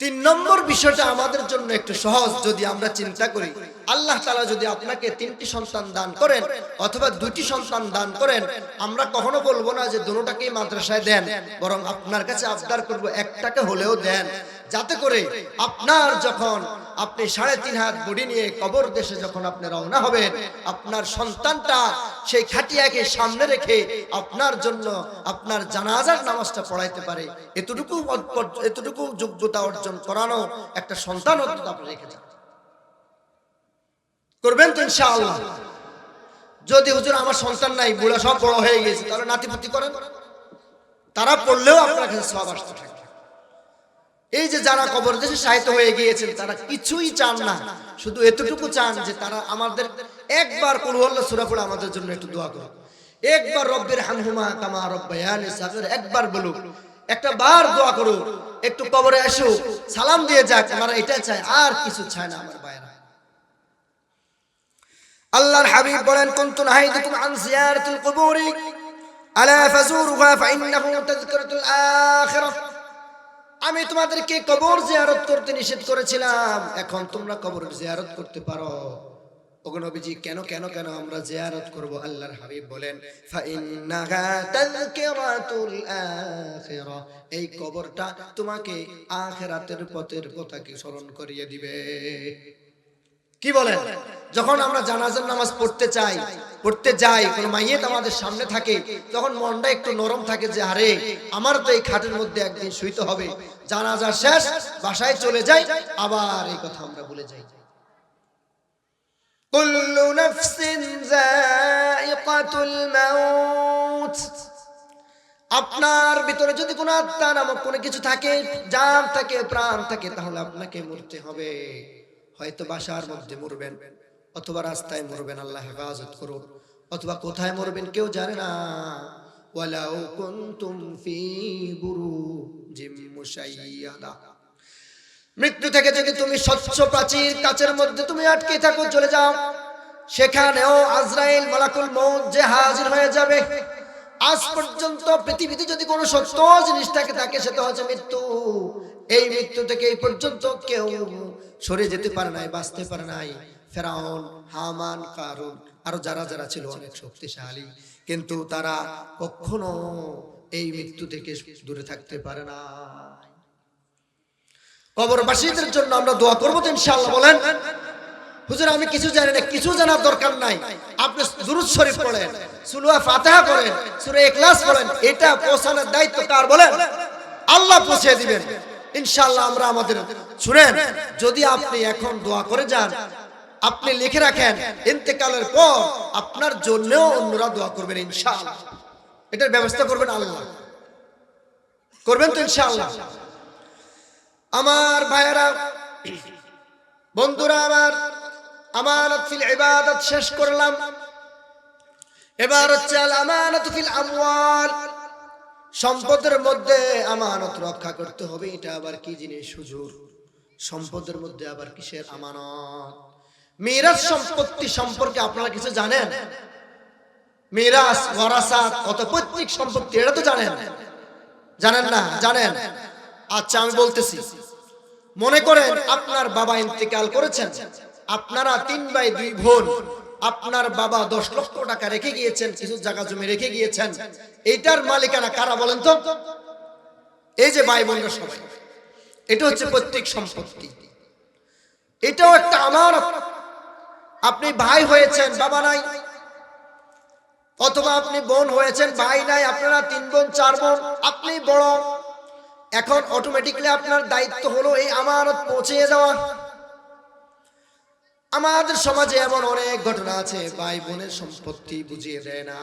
তিন নম্বর বিষয়টা আমাদের জন্য একটু সহজ যদি আমরা চিন্তা করি। আল্লাহ তাআলা যদি আপনাকে 3টি সন্তান দান করেন অথবা 2টি সন্তান দান করেন, আমরা কখনো বলবো না যে দুটোটাকেই মাদ্রাসায় দেন, বরং আপনার কাছে আবদার করব একটাকে হলেও দেন, যাতে করে আপনার যখন আপনি 3.5 হাত বডি নিয়ে কবর দেশে যখন আপনি রওনা হবেন, আপনার সন্তানটা সেই খাটিয়াকে সামনে রেখে আপনার জন্য আপনার জানাজার নামাজটা পড়াইতে পারে, এতটুকু যোগ্যতা অর্জন করানো একটা সন্তান অন্তত আপনি রেখে যান। করবেন তো ইনশাআল্লাহ? যদি হুজুর আমার সন্তান নাই, বুড়া সব বড় হয়ে গেছে, তাহলে নাতিপুতি করেন, তারা পড়লেও আপনার কাছে সওয়াব আসতে থাকবে। এই যে যারা কবর দেশে শায়িত হয়ে গিয়েছেন, তারা কিছুই চান না, শুধু এতটুকু চান যে তারা আমাদের একবার কুল হুয়াল্লাহ সূরা পড়ে আমাদের জন্য একটু দোয়া করুন, একবার রব্বির হামহুমা কামা রব্বায়ানি সাগীরা একবার বলুক, একটা বার দোয়া করুক, একটু কবরে আসুক, সালাম দিয়ে যাক, আমরা এটা চাই, আর কিছু চাই না আমার ভাইরা। আল্লাহর হাবিব বলেন, কুনতু নাহাইতুকুম আন জিয়ারাতিল কুবুরি আলা ফাজুরুহা ফাইন্নাহু তাযকিরাতুল আখিরাহ। আমি তোমাদেরকে কবর জিয়ারত করতে নিষেধ করেছিলাম, এখন তোমরা কবর জিয়ারত করতে পারো। ওগো নবীজি, কেন কেন কেন আমরা জিয়ারত করব? আল্লাহর হাবিব বলেন, ফাইন্নাহা তাযকিরাতুল আখিরাহ, এই কবরটা তোমাকে আখিরাতের পথের কথাকে স্মরণ করিয়ে দিবে। কি বলেন? যখন আমরা জানাজার নামাজ পড়তে যাই, কোন মাইয়েত আমাদের সামনে থাকে, তখন মনটা একটু নরম থাকে যে আরে আমার তো এই খাটের মধ্যে একদিন শুইতে হবে, জানাজা শেষ, বাসায় চলে যাই, আবার এই কথা আমরা ভুলে যাই। কুল্লু নাফসিন যায়িকাতুল মাউত, আপনার ভিতরে যদি কোনো আত্মা নামক কোনো কিছু থাকে, জান থাকে, প্রাণ থাকে, তাহলে আপনাকে মরতে হবে। হয়তো বাসার মধ্যে মরবেন, অথবা রাস্তায় মরবেন, আল্লাহ হেফাজত করুন, অথবা কোথায় মরবেন কেউ জানে না। ওয়ালাউ কুনতুম ফি বুরুজিম মুশাইয়াদা, মৃত্যু থেকে যদি তুমি স্বচ্ছ প্রাচীর কাচের মধ্যে তুমি আটকে থাকো, চলে যাও, সেখানেও আজরাইল মালাকুল মউত যে হাজির হয়ে যাবে। আজ পর্যন্ত পৃথিবীতে যদি কোনো সত্য জিনিস থাকে সেটা হচ্ছে মৃত্যু। এই মৃত্যু থেকে এই পর্যন্ত কেউ সরে যেতে পারে নাই, বাঁচতে পারে নাই। ফেরাউন, হামান, কারুন, আরো যারা যারা ছিল অনেক শক্তিশালী, কিন্তু তারা কখনো এই মৃত্যু থেকে দূরে থাকতে পারে না। কবরবাসীদের জন্য আমরা দোয়া করবো তো ইনশাআল্লাহ? বলেন হুজুর আমি কিছু জানি না, কিছু জানার দরকার নাই, আপনি দুরূদ শরীফ পড়েন, সূরা ফাতিহা পড়েন, সূরা ইখলাস পড়েন, এটা পৌঁছানোর দায়িত্ব কার? বলেন আল্লাহ পৌঁছে দিবেন ইনশাআল্লাহ। আমরা আমাদের শুনেন, যদি আপনি এখন দোয়া করে যান, আপনি লিখে রাখেন, ইন্তেকালের পর আপনার জন্যও অন্যরা দোয়া করবেন ইনশাআল্লাহ। এটার ব্যবস্থা করবেন আল্লাহ, করবেন তো ইনশাআল্লাহ? আমার ভাইয়েরা, বন্ধুরা আমার, আমানত ফিল ইবাদত শেষ করলাম, এবার হচ্ছে আল আমানত ফিল আমওয়াল, সম্পদের মধ্যে আমানত রক্ষা করতে হবে। এটা আবার কি জিনিস হুজুর? সম্পদের মধ্যে আবার কিসের আমানত? মিরাস সম্পত্তি সম্পর্কে আপনারা কিছু জানেন? মিরাস, ওয়ারাসাত, কত পৈতৃক সম্পত্তি, এটা তো জানেন? জানেন না? জানেন? আচ্ছা আমি বলতেছি, মনে করেন আপনার বাবা ইন্তেকাল করেছেন, আপনারা 3 ভাই 2 বোন, আপনার বাবা 10 লক্ষ টাকা রেখে গিয়েছেন, কিছু জায়গা জমি রেখে গিয়েছেন, এইটার মালিকানা কারা বলেন তো? এই যে ভাই বোনরা সবাই, এটা হচ্ছে পৈতৃক সম্পত্তি, এটাও একটা আমানত। আপনি ভাই হয়েছেন, বাবা নাই, অথবা আপনি বোন হয়েছেন, ভাই নাই, আপনারা 3 বোন 4 বোন, আপনি বড়, এখন অটোমেটিক্যালি আপনার দায়িত্ব হলো এই আমানত পৌঁছে দেওয়া। আমাদের সমাজে এমন অনেক ঘটনা আছে, ভাই বোনের সম্পত্তি বুঝিয়ে দেয় না,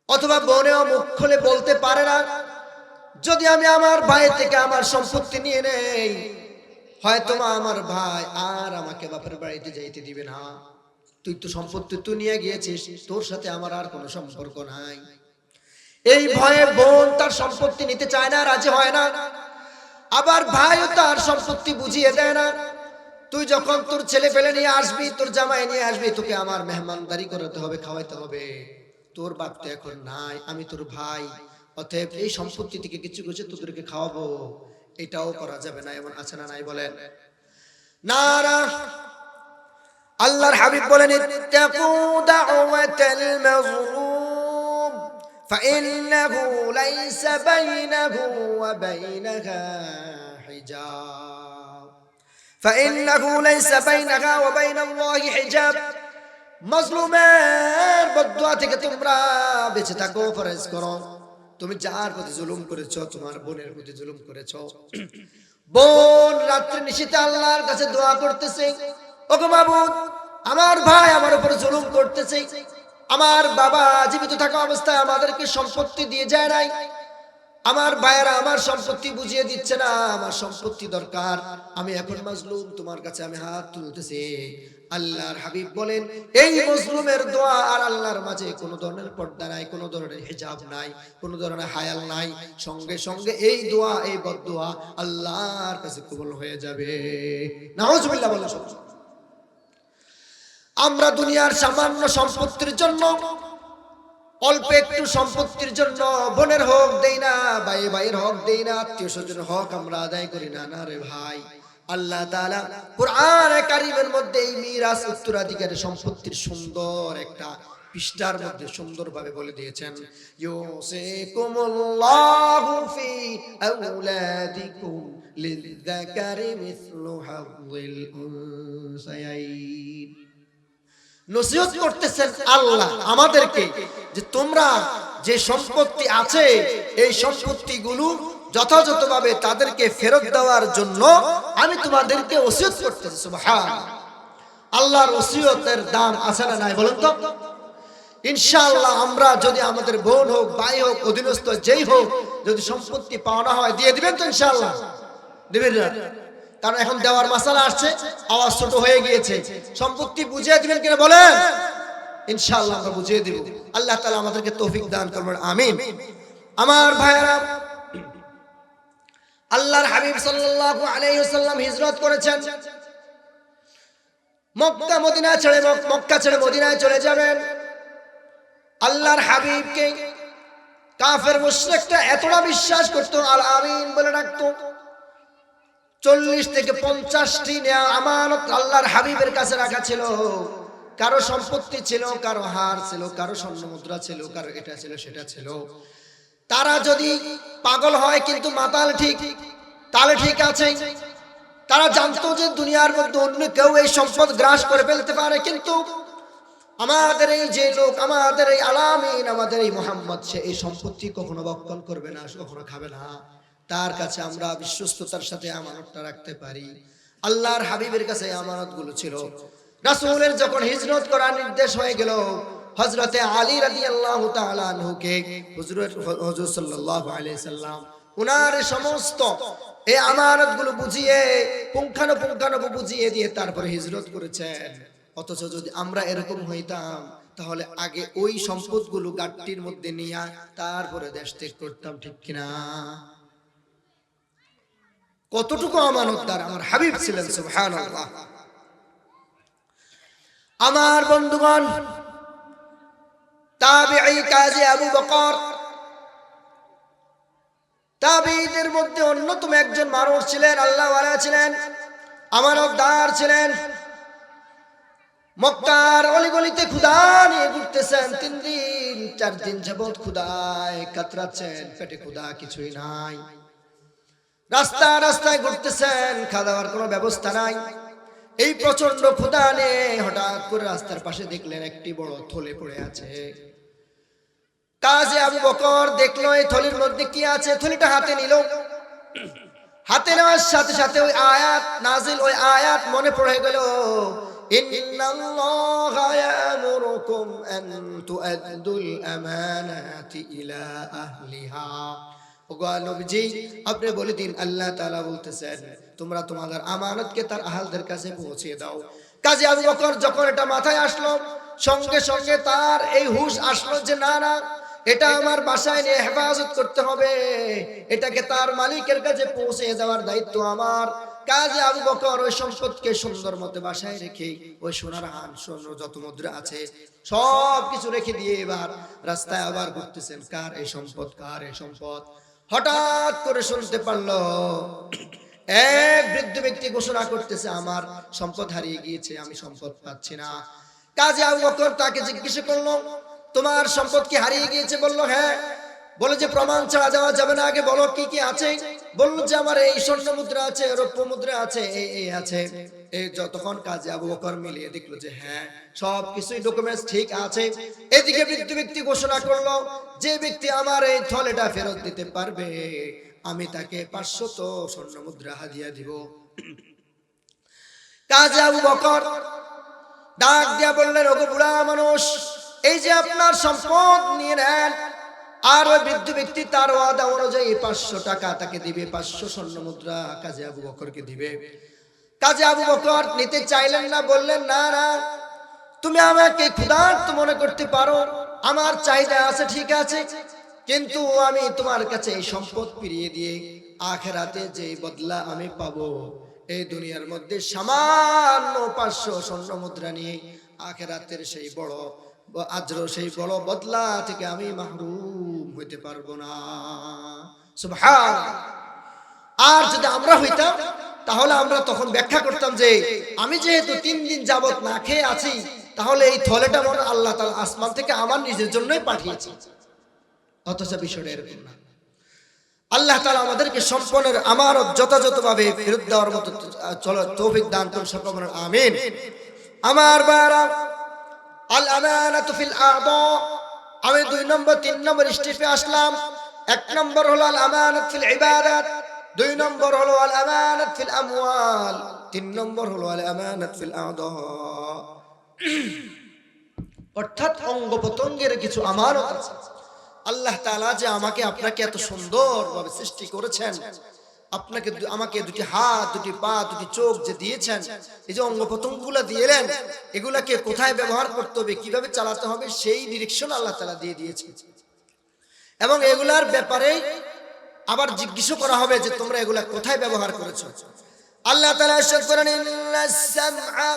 অথবা বোনেও মুখ খুলে বলতে পারে না, যদি আমি আমার ভাই থেকে আমার সম্পত্তি নিয়ে নেই, হয়তো আমার ভাই আর আমাকে বাপের বাড়িতে যাইতে দিবে না, তুই তো সম্পত্তি তুই নিয়ে গিয়েছিস, তোর সাথে আমার আর কোনো সম্পর্ক নাই। এই ভয়ে বোন তার সম্পত্তি নিতে চায় না, রাজি হয় না। আবার ভাইও তার সম্পত্তি বুঝিয়ে দেয় না, তুই যখন তোর ছেলে ফেলে নিয়ে আসবি, তোর জামাই নিয়ে আসবি, তোকে আমার মেহমানদারি করাতে হবে, খাওয়াইতে হবে, তোর বাপ তো এখন নাই, আমি তোর ভাই, অতএব এই সম্পত্তি থেকে কিছু কিছু তোদেরকে খাওয়াবো, এটাও করা যাবে না। এমন আছে না নাই বলেন? না না, আল্লাহর হাবিব বলেন, ইত্তাকু দাওয়াতাল মাজলুম ফাইন্নাহু লাইসা বাইনাহু ওয়া বাইনাহা হিজাব, ফাইন্নাহু লাইসা বাইনাহা ওয়া বাইনাল্লাহি হিজাব। মাজলুমের বদদুয়া থেকে তোমরা বেঁচে থাকো, ফরজ করো। তুমি যার প্রতি জুলুম করেছো, তোমার বোনের প্রতি জুলুম করেছো, বোন রাত্রে নিশীথে আল্লাহর কাছে দোয়া করতেছে, ওগো মাবুদ, আমার ভাই আমার উপর জুলুম করতেছে, আমার বাবা জীবিত থাকা অবস্থায় আমাদেরকে সম্পত্তি দিয়ে যায় নাই, আমার ভাইয়েরা আমার সম্পত্তি বুঝিয়ে দিচ্ছে না, আমার সম্পত্তি দরকার, আমি এখন মাজলুম, তোমার কাছে আমি হাত তুলতেছি। আল্লাহর হাবিব বলেন, এই মাজলুমের দোয়া আর আল্লাহর মাঝে কোনো ধরনের পর্দা নাই, কোনো ধরনের হিজাব নাই, কোনো ধরনের হায়াল নাই, সঙ্গে সঙ্গে এই দোয়া, এই বদদোয়া আল্লাহর কাছে কবুল হয়ে যাবে। নাউজুবিল্লাহ বলেন। আমরা দুনিয়ার সামান্য সম্পত্তির জন্য, অল্প একটু সম্পত্তির জন্য বোনের হক দেই না, ভাইয়ের হক দেই না, আত্মীয় স্বজনের হক আমরা আদায় করি না। না রে ভাই, আল্লাহ তাআলা কোরআনে কারীমের মধ্যে এই মিরাস উত্তরাধিকারের সম্পত্তির সুন্দর একটা পৃষ্ঠার মধ্যে সুন্দরভাবে বলে দিয়েছেন, ইউসিকুমুল্লাহু ফি আওলাদিকুম লিযযাকারি মিসলু হাযযিল উনসায়াইন। নসিহত করতেছেন আল্লাহ আমাদেরকে, যে তোমরা যে সম্পত্তি আছে, এই সম্পত্তিগুলো যথাযথভাবে তাদেরকে ফেরত দেওয়ার জন্য আমি তোমাদেরকে ওসিয়ত করতেছি। সুবহানাল্লাহ, আল্লাহর ওসিয়তের দাম আছে না নাই বলেন তো? ইনশাআল্লাহ আমরা যদি আমাদের বোন হোক, ভাই হোক, অধীনস্থ যেই হোক, যদি সম্পত্তি পাওনা হয় দিয়ে দিবেন তো? ইনশাআল্লাহ দিবেন না? কারণ এখন দেওয়ার মাসালা আসছে, আওয়াজ ছোট হয়ে গিয়েছে, সম্পত্তি বুঝিয়ে দিবেন কিনা বলেন? ইনশাআল্লাহ আমরা বুঝিয়ে দিব। আল্লাহ তাআলা আমাদেরকে তৌফিক দান করবেন, আমিন। আমার ভাইরা, আল্লাহর হাবিব সাল্লাল্লাহু আলাইহি ওয়াসাল্লাম হিজরত করেছেন, মক্কা ছেড়ে মদিনায় চলে যাবেন। আল্লাহর হাবিবকে কাফের মুশরিকরা এতটা বিশ্বাস করত, আল আমিন বলে ডাকতো। 40 থেকে 50টি আমানত আল্লাহর হাবিবের কাছে রাখা ছিল। কারো সম্পত্তি ছিল, কারো হার ছিল, কারো স্বর্ণ মুদ্রা ছিল, কারো এটা ছিল সেটা ছিল। তারা যদি পাগল হয় কিন্তু মাতাল ঠিক, তাহলে ঠিক আছে। তারা জানতো যে দুনিয়ার মধ্যে অন্য কেউ এই সম্পদ গ্রাস করে ফেলতে পারে, কিন্তু আমাদের এই যে লোক, আমাদের এই আলামিন, আমাদের এই মুহাম্মদ, সে এই সম্পত্তি কখনো বক্ষণ করবে না, কখনো খাবে না। তার কাছে আমরা বিশ্বস্ততার সাথে আমানতটা রাখতে পারি। আল্লাহর হাবিবের কাছে আমানতগুলো ছিল। রাসূলের যখন হিজরত করার নির্দেশ হয়ে গেল, হযরতে আলী রাদিয়াল্লাহু তাআলা আনহুকে হুজুর সাল্লাল্লাহু আলাইহি সাল্লাম উনার সমস্ত এই আমানতগুলো বুঝিয়ে পুঙ্খানুপুঙ্খানু বুঝিয়ে দিয়ে তারপরে হিজরত করেছেন। অথচ যদি আমরা এরকম হইতাম, তাহলে আগে ওই সম্পদগুলো গাট্টির মধ্যে নিয়ে তারপরে দেশ ত্যাগ করতাম, ঠিক কিনা? কতটুকু আমানতদার আমার হাবিব ছিলেন, সুবহানাল্লাহ। আমার বন্ধুগণ, তাবিঈ কাজী আবু বকর, তাবিঈদের মধ্যে অন্যতম একজন মানুষ ছিলেন, আল্লাহওয়ালা ছিলেন, আমানতদার ছিলেন। মক্কার অলিগলিতে ক্ষুধা নিয়ে ঘুরতেছেন, 3 দিন 4 দিন যাবত ক্ষুধায় কাতরাচ্ছেন, পেটে ক্ষুধা কিছুই নাই। রাস্তায় রাস্তায় ঘুরতেছেন, খাওয়া দাওয়ার কোনো ব্যবস্থা নাই। এই প্রচন্ড ক্ষুধা নিয়ে হঠাৎ করে রাস্তার পাশে দেখলেন একটি বড় থলে পড়ে আছে। কাজী আবু বকর দেখলো এই থলির মধ্যে কি আছে, থলিটা হাতে নিল। হাতে নেওয়ার সাথে সাথে ওই আয়াত নাজিল, ওই আয়াত মনে পড়ে গেল, ইন্নাল্লাহা ইয়ামুরুকুম আন তুআদ্দুল আমানাতি ইলা আহলিহা। ওগো নবীজি, আপনি বলে দিন, আল্লাহ তাআলা বলতেছেন তোমরা তোমাদের আমানতকে তার আহলদের কাছে পৌঁছে দাও। কাজী আবু বকর যখন এটা মাথায় আসলো, সঙ্গে সঙ্গে তার এই হুঁশ আসলো যে না না, এটা আমার বাসায় নিয়ে হেফাজত করতে হবে, এটাকে তার মালিকের কাছে পৌঁছে দেওয়ার দায়িত্ব আমার। কাজী আবু বকর ওই সম্পদকে সুন্দর মতো বাসায় রেখে ওই সোনার হান, স্বর্ণ যত মুদ্রা আছে সব কিছু রেখে দিয়ে এবার রাস্তায় আবার ঘুরতেছেন। কার এই সম্পদ, কার এই সম্পদ? হঠাৎ করে শুনতে পারলো এক বৃদ্ধ ব্যক্তি ঘোষণা করতেছে, আমার সম্পদ হারিয়ে গিয়েছে, আমি সম্পদ পাচ্ছি না। কাজী আবু বকর তাকে জিজ্ঞেস করলো, তোমার সম্পদ কি হারিয়ে গিয়েছে? বললো হ্যাঁ। বলে যে প্রমাণ ছাড়া যাওয়া যাবে না, আগে বলো কি কি আছে। বললো যে আমার এই স্বর্ণ মুদ্রা আছে, রৌপ্য মুদ্রা আছে, এই আছে। এই যতক্ষণ কাজী আবু বকর মিলিয়ে দেখলো যে হ্যাঁ সবকিছুই ডকুমেন্টস ঠিক আছে। এদিকে বৃদ্ধ ব্যক্তি ঘোষণা করলো, যে ব্যক্তি আমার এই থলেটা ফেরত দিতে পারবে আমি তাকে 500 স্বর্ণ মুদ্রা হাদিয়া দিব। কাজী আবু বকর ডাক দিয়া বললেন, ওগো বুড়া মানুষ, এই যে আপনার সম্পদ নিয়ে নেন। আর ওই বৃদ্ধ ব্যক্তি তার ওয়াদা অনুযায়ী 500 টাকা তাকে দিবে, 500 স্বর্ণ মুদ্রা কাজী আবু বকরকে দিবে। কাজী আবু বকর নিতে চাইলেন না, বললেন না না, তুমি আমাকে ক্ষুধার্ত মনে করতে পারো, আমার চাহিদা আছে ঠিক আছে, কিন্তু আমি তোমার কাছে এই সম্পদ ফিরিয়ে দিয়ে আখিরাতে যে বদলা আমি পাবো, এই দুনিয়ার মধ্যে সামান্য 500 স্বর্ণ মুদ্রা নিয়ে আখিরাতের সেই বড় আজর, সেই বড় বদলা থেকে আমি মাহরুম হইতে পারবো না। সুবহানাল্লাহ। আর যদি আমরা হইতাম তাহলে আমরা তখন ব্যাখ্যা করতাম যে আমি যেহেতু 3 দিন যাবত না খেয়ে আছি, তাহলে এই থলেটা মনে আল্লাহ তাআলা আসমান থেকে আমার নিজের জন্যই পাঠিয়েছে। অথচ বিষয়টা এরকম না। আল্লাহ তাআলা আমাদেরকে সম্পনের আমানত যথাযথভাবে ফেরত দেওয়ার মতো চলো তৌফিক দান করুন, সকলে বলেন আমিন। আমার বারা, আল আমানাতু ফিল আ'দা, আমি 2 নম্বর 3 নম্বর স্টেপে আসলাম। 1 নম্বর হলো আল আমানাত ফিল ইবাদাত, 2 নম্বর হলো আল আমানাত ফিল আমওয়াল, 3 নম্বর হলো আল আমানাত ফিল আ'দা। অর্থাৎ অঙ্গ প্রত্যঙ্গের কিছু আমানত আছে। আল্লাহ তাআলা যে আমাকে আপনাকে এত সুন্দরভাবে সৃষ্টি করেছেন, আপনাকে আমাকে 2টি হাত, 2টি পা, 2টি চোখ যে দিয়েছেন, এই যে অঙ্গ প্রত্যঙ্গগুলো দিয়েছেন, এগুলাকে কোথায় ব্যবহার করতে হবে, কিভাবে চালাতে হবে, সেই ডিরেকশন আল্লাহ তাআলা দিয়ে দিয়েছেন। এবং এগুলার ব্যাপারে আবার জিজ্ঞাসা করা হবে যে তোমরা এগুলা কোথায় ব্যবহার করেছো। আল্লাহ তাআলা ইরশাদ করেন, ইন্নাস সামআ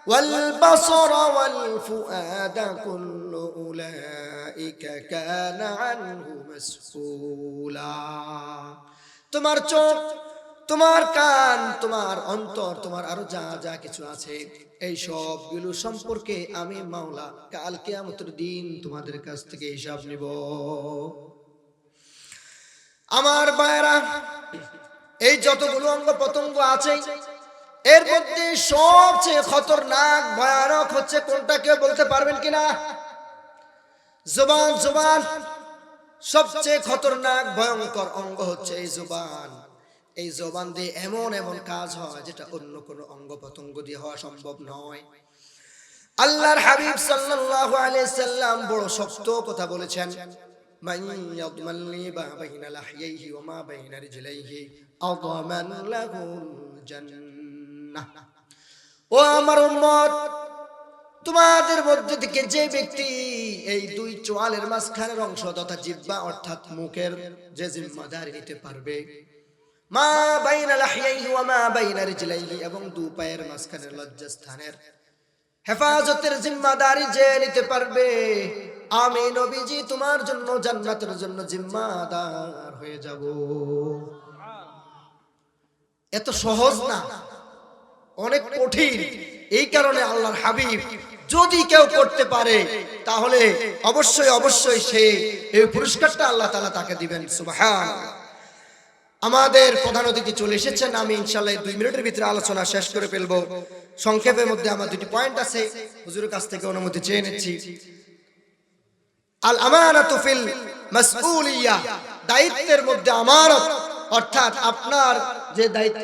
ওয়াল বাসারা ওয়াল ফুআদা কুল্লু উলাইকা কানা আনহু মাসউলা। তোমার চোখ, তোমার কান, তোমার অন্তর, তোমার আরো যা যা কিছু আছে, এই সবগুলো সম্পর্কে আমি মাওলা কাল কিয়ামতের দিন তোমাদের কাছ থেকে হিসাব নিব। আমার ভাইরা, এই যতগুলো অঙ্গ প্রত্যঙ্গ আছে এর মধ্যে সবচেয়ে খতরনাক ভয়ানক হচ্ছে কোনটা, কেউ বলতে পারবেন কিনা? জবান। জবান সবচেয়ে খতরনাক ভয়ঙ্কর অঙ্গ হচ্ছে এই জবান। এই জবান দিয়ে এমন এমন কাজ হয় যেটা অন্য কোনো অঙ্গ প্রত্যঙ্গ দিয়ে হওয়া সম্ভব নয়। আল্লাহর হাবিব সাল্লাল্লাহু আলাইহি সাল্লাম বড় শক্ত কথা বলেছেন, মান ইয়াদমাননি বাইনা লাহইহি ওয়া মা বাইনা রিজলাইহি আযমান লাহুল জান্নাহ। ও আমার উম্মত, তোমাদের মধ্যে থেকে যে ব্যক্তি এই 2 চোয়ালের মাঝখানের অংশ তথা জিহ্বা অর্থাৎ মুখের যে জিম্মাদারি নিতে পারবে, মা বাইনা লাহইহি ওয়া মা বাইনা রিজলাইহি, এবং 2 পায়ের মাঝখানের লজ্জাস্থানের হেফাজতের জিম্মাদারি যে নিতে পারবে, আমি নবীজি তোমার জন্য জান্নাতের জন্য জিম্মাদার হয়ে যাব। এত সহজ না, অনেক কঠিন। এই কারণে আল্লাহর হাবিব যদি কেউ করতে পারে তাহলে অবশ্যই অবশ্যই সে এই পুরস্কারটা আল্লাহ তাআলা তাকে দিবেন। সুবহানাল্লাহ। আমাদের প্রধান অতিথি চলে এসেছেন। আমি ইনশাআল্লাহ 2 মিনিটের ভিতরে আলোচনা শেষ করে ফেলবো। সংক্ষেপের মধ্যে আমার দুটি পয়েন্ট আছে, হুজুরের কাছ থেকে অনুমতি চেয়ে নিচ্ছি। আল আমানাতু ফিল মাসউলিয়া, দায়িত্বের মধ্যে আমানত, অর্থাৎ আপনার যে দায়িত্ব,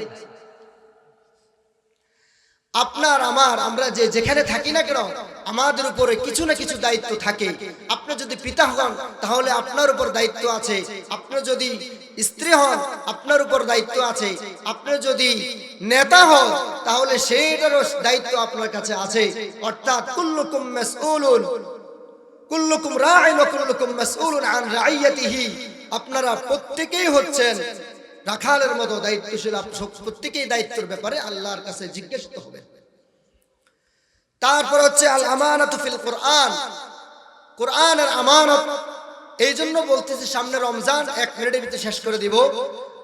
আপনার আমার, আমরা যে যেখানে থাকি না কেন আমাদের উপরে কিছু না কিছু দায়িত্ব থাকে। আপনি যদি পিতা হন তাহলে আপনার উপর দায়িত্ব আছে, আপনি যদি স্ত্রী হন আপনার উপর দায়িত্ব আছে, আপনি যদি নেতা হন তাহলে সেটারও দায়িত্ব আপনার কাছে আছে। অর্থাৎ কুল্লুকুম মাসউলুন, কুল্লুকুম রাঈন ওয়া কুল্লুকুম মাসউলুন আন রাইয়াতিহি, আপনারা প্রত্যেকেই হচ্ছেন রাখালের মতো দায়িত্বশীল, প্রত্যেকেই দায়িত্বের ব্যাপারে আল্লাহর কাছে জিজ্ঞাসিত হবে। তারপর হচ্ছে আল আমানাতু ফিল কোরআন, কোরআনের আমানত। এই জন্য বলতেছি সামনে রমজান, 1 মিনিটের ভিতরে শেষ করে দিব।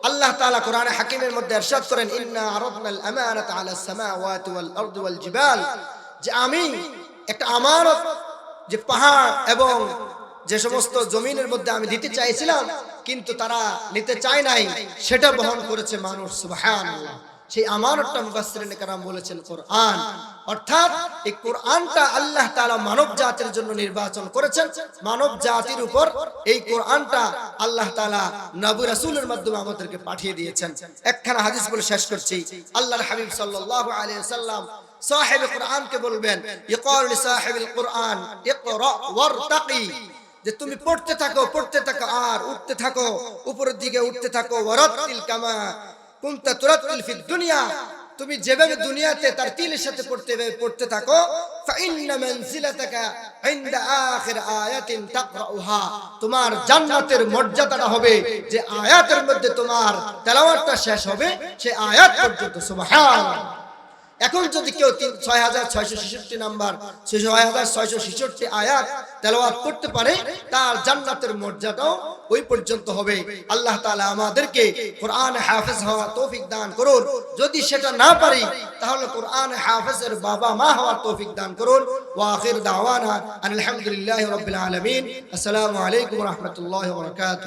আল্লাহ তাআলা কোরআনে হাকিমের মধ্যে ইরশাদ করেন, ইন্না আরাদনাল আমানাতা আলাস সামাওয়াতি ওয়াল আরদি ওয়াল জিবাল, যে আমি একটা আমানত, যে পাহাড় এবং যে সমস্ত জমিনের মধ্যে আমি দিতে চাইছিলাম কিন্তু তারা নিতে চায় নাই, সেটা বহন করেছে মানুষ। সুবহানাল্লাহ। সেই আমানতটা মুফাসসিরিনে কেরাম বলেছেন কোরআন। অর্থাৎ এই কোরআনটা আল্লাহ তাআলা মানব জাতির জন্য নির্বাচন করেছেন। মানব জাতির উপর এই কোরআনটা আল্লাহ তাআলা নবী রাসূলের মাধ্যমে আমাদেরকে পাঠিয়ে দিয়েছেন। একখানা হাদিস বলে শেষ করছি। আল্লাহর হাবিব সাল্লাল্লাহু আলাইহি ওয়াসাল্লাম সাহিব কোরআনকে বলবেন, ইকরা লি সাহিবিল কোরআন ইকরা ওয়ারতাকি, যে তুমি পড়তে থাকো আর উঠতে থাকো, উপরের দিকে উঠতে থাকো। ওয়ারাতিল কামা কুনতা তুরাতিল ফিদ দুনিয়া, তুমি যেভাবে দুনিয়াতে তারতিলের সাথে পড়তে থাকো। ফা ইন্না মানজিলাতাকা ইনদা আখির আয়াতিন তাকরাউহা, তোমার জান্নাতের মর্যাদাটা হবে যে আয়াতের মধ্যে তোমার তেলাওয়াতটা শেষ হবে সেই আয়াত পর্যন্ত। সুবহানাল্লাহ। এখন যদি কেউ 6666 নাম্বার 6666 আয়াত তেলাওয়াত করতে পারে, তার জান্নাতের মর্যাদাও ওই পর্যন্ত হবে। আল্লাহ তাআলা আমাদেরকে কোরআন হাফেজ হওয়ার তৌফিক দান করুন। যদি সেটা না পারি তাহলে কোরআন হাফেজের বাবা মা হওয়ার তৌফিক দান করুন। ওয়া আখির দাওয়ানা আলহামদুলিল্লাহি রাব্বিল আলামিন। আসসালামু আলাইকুম ওয়া রাহমাতুল্লাহি ওয়া বারাকাতুহু।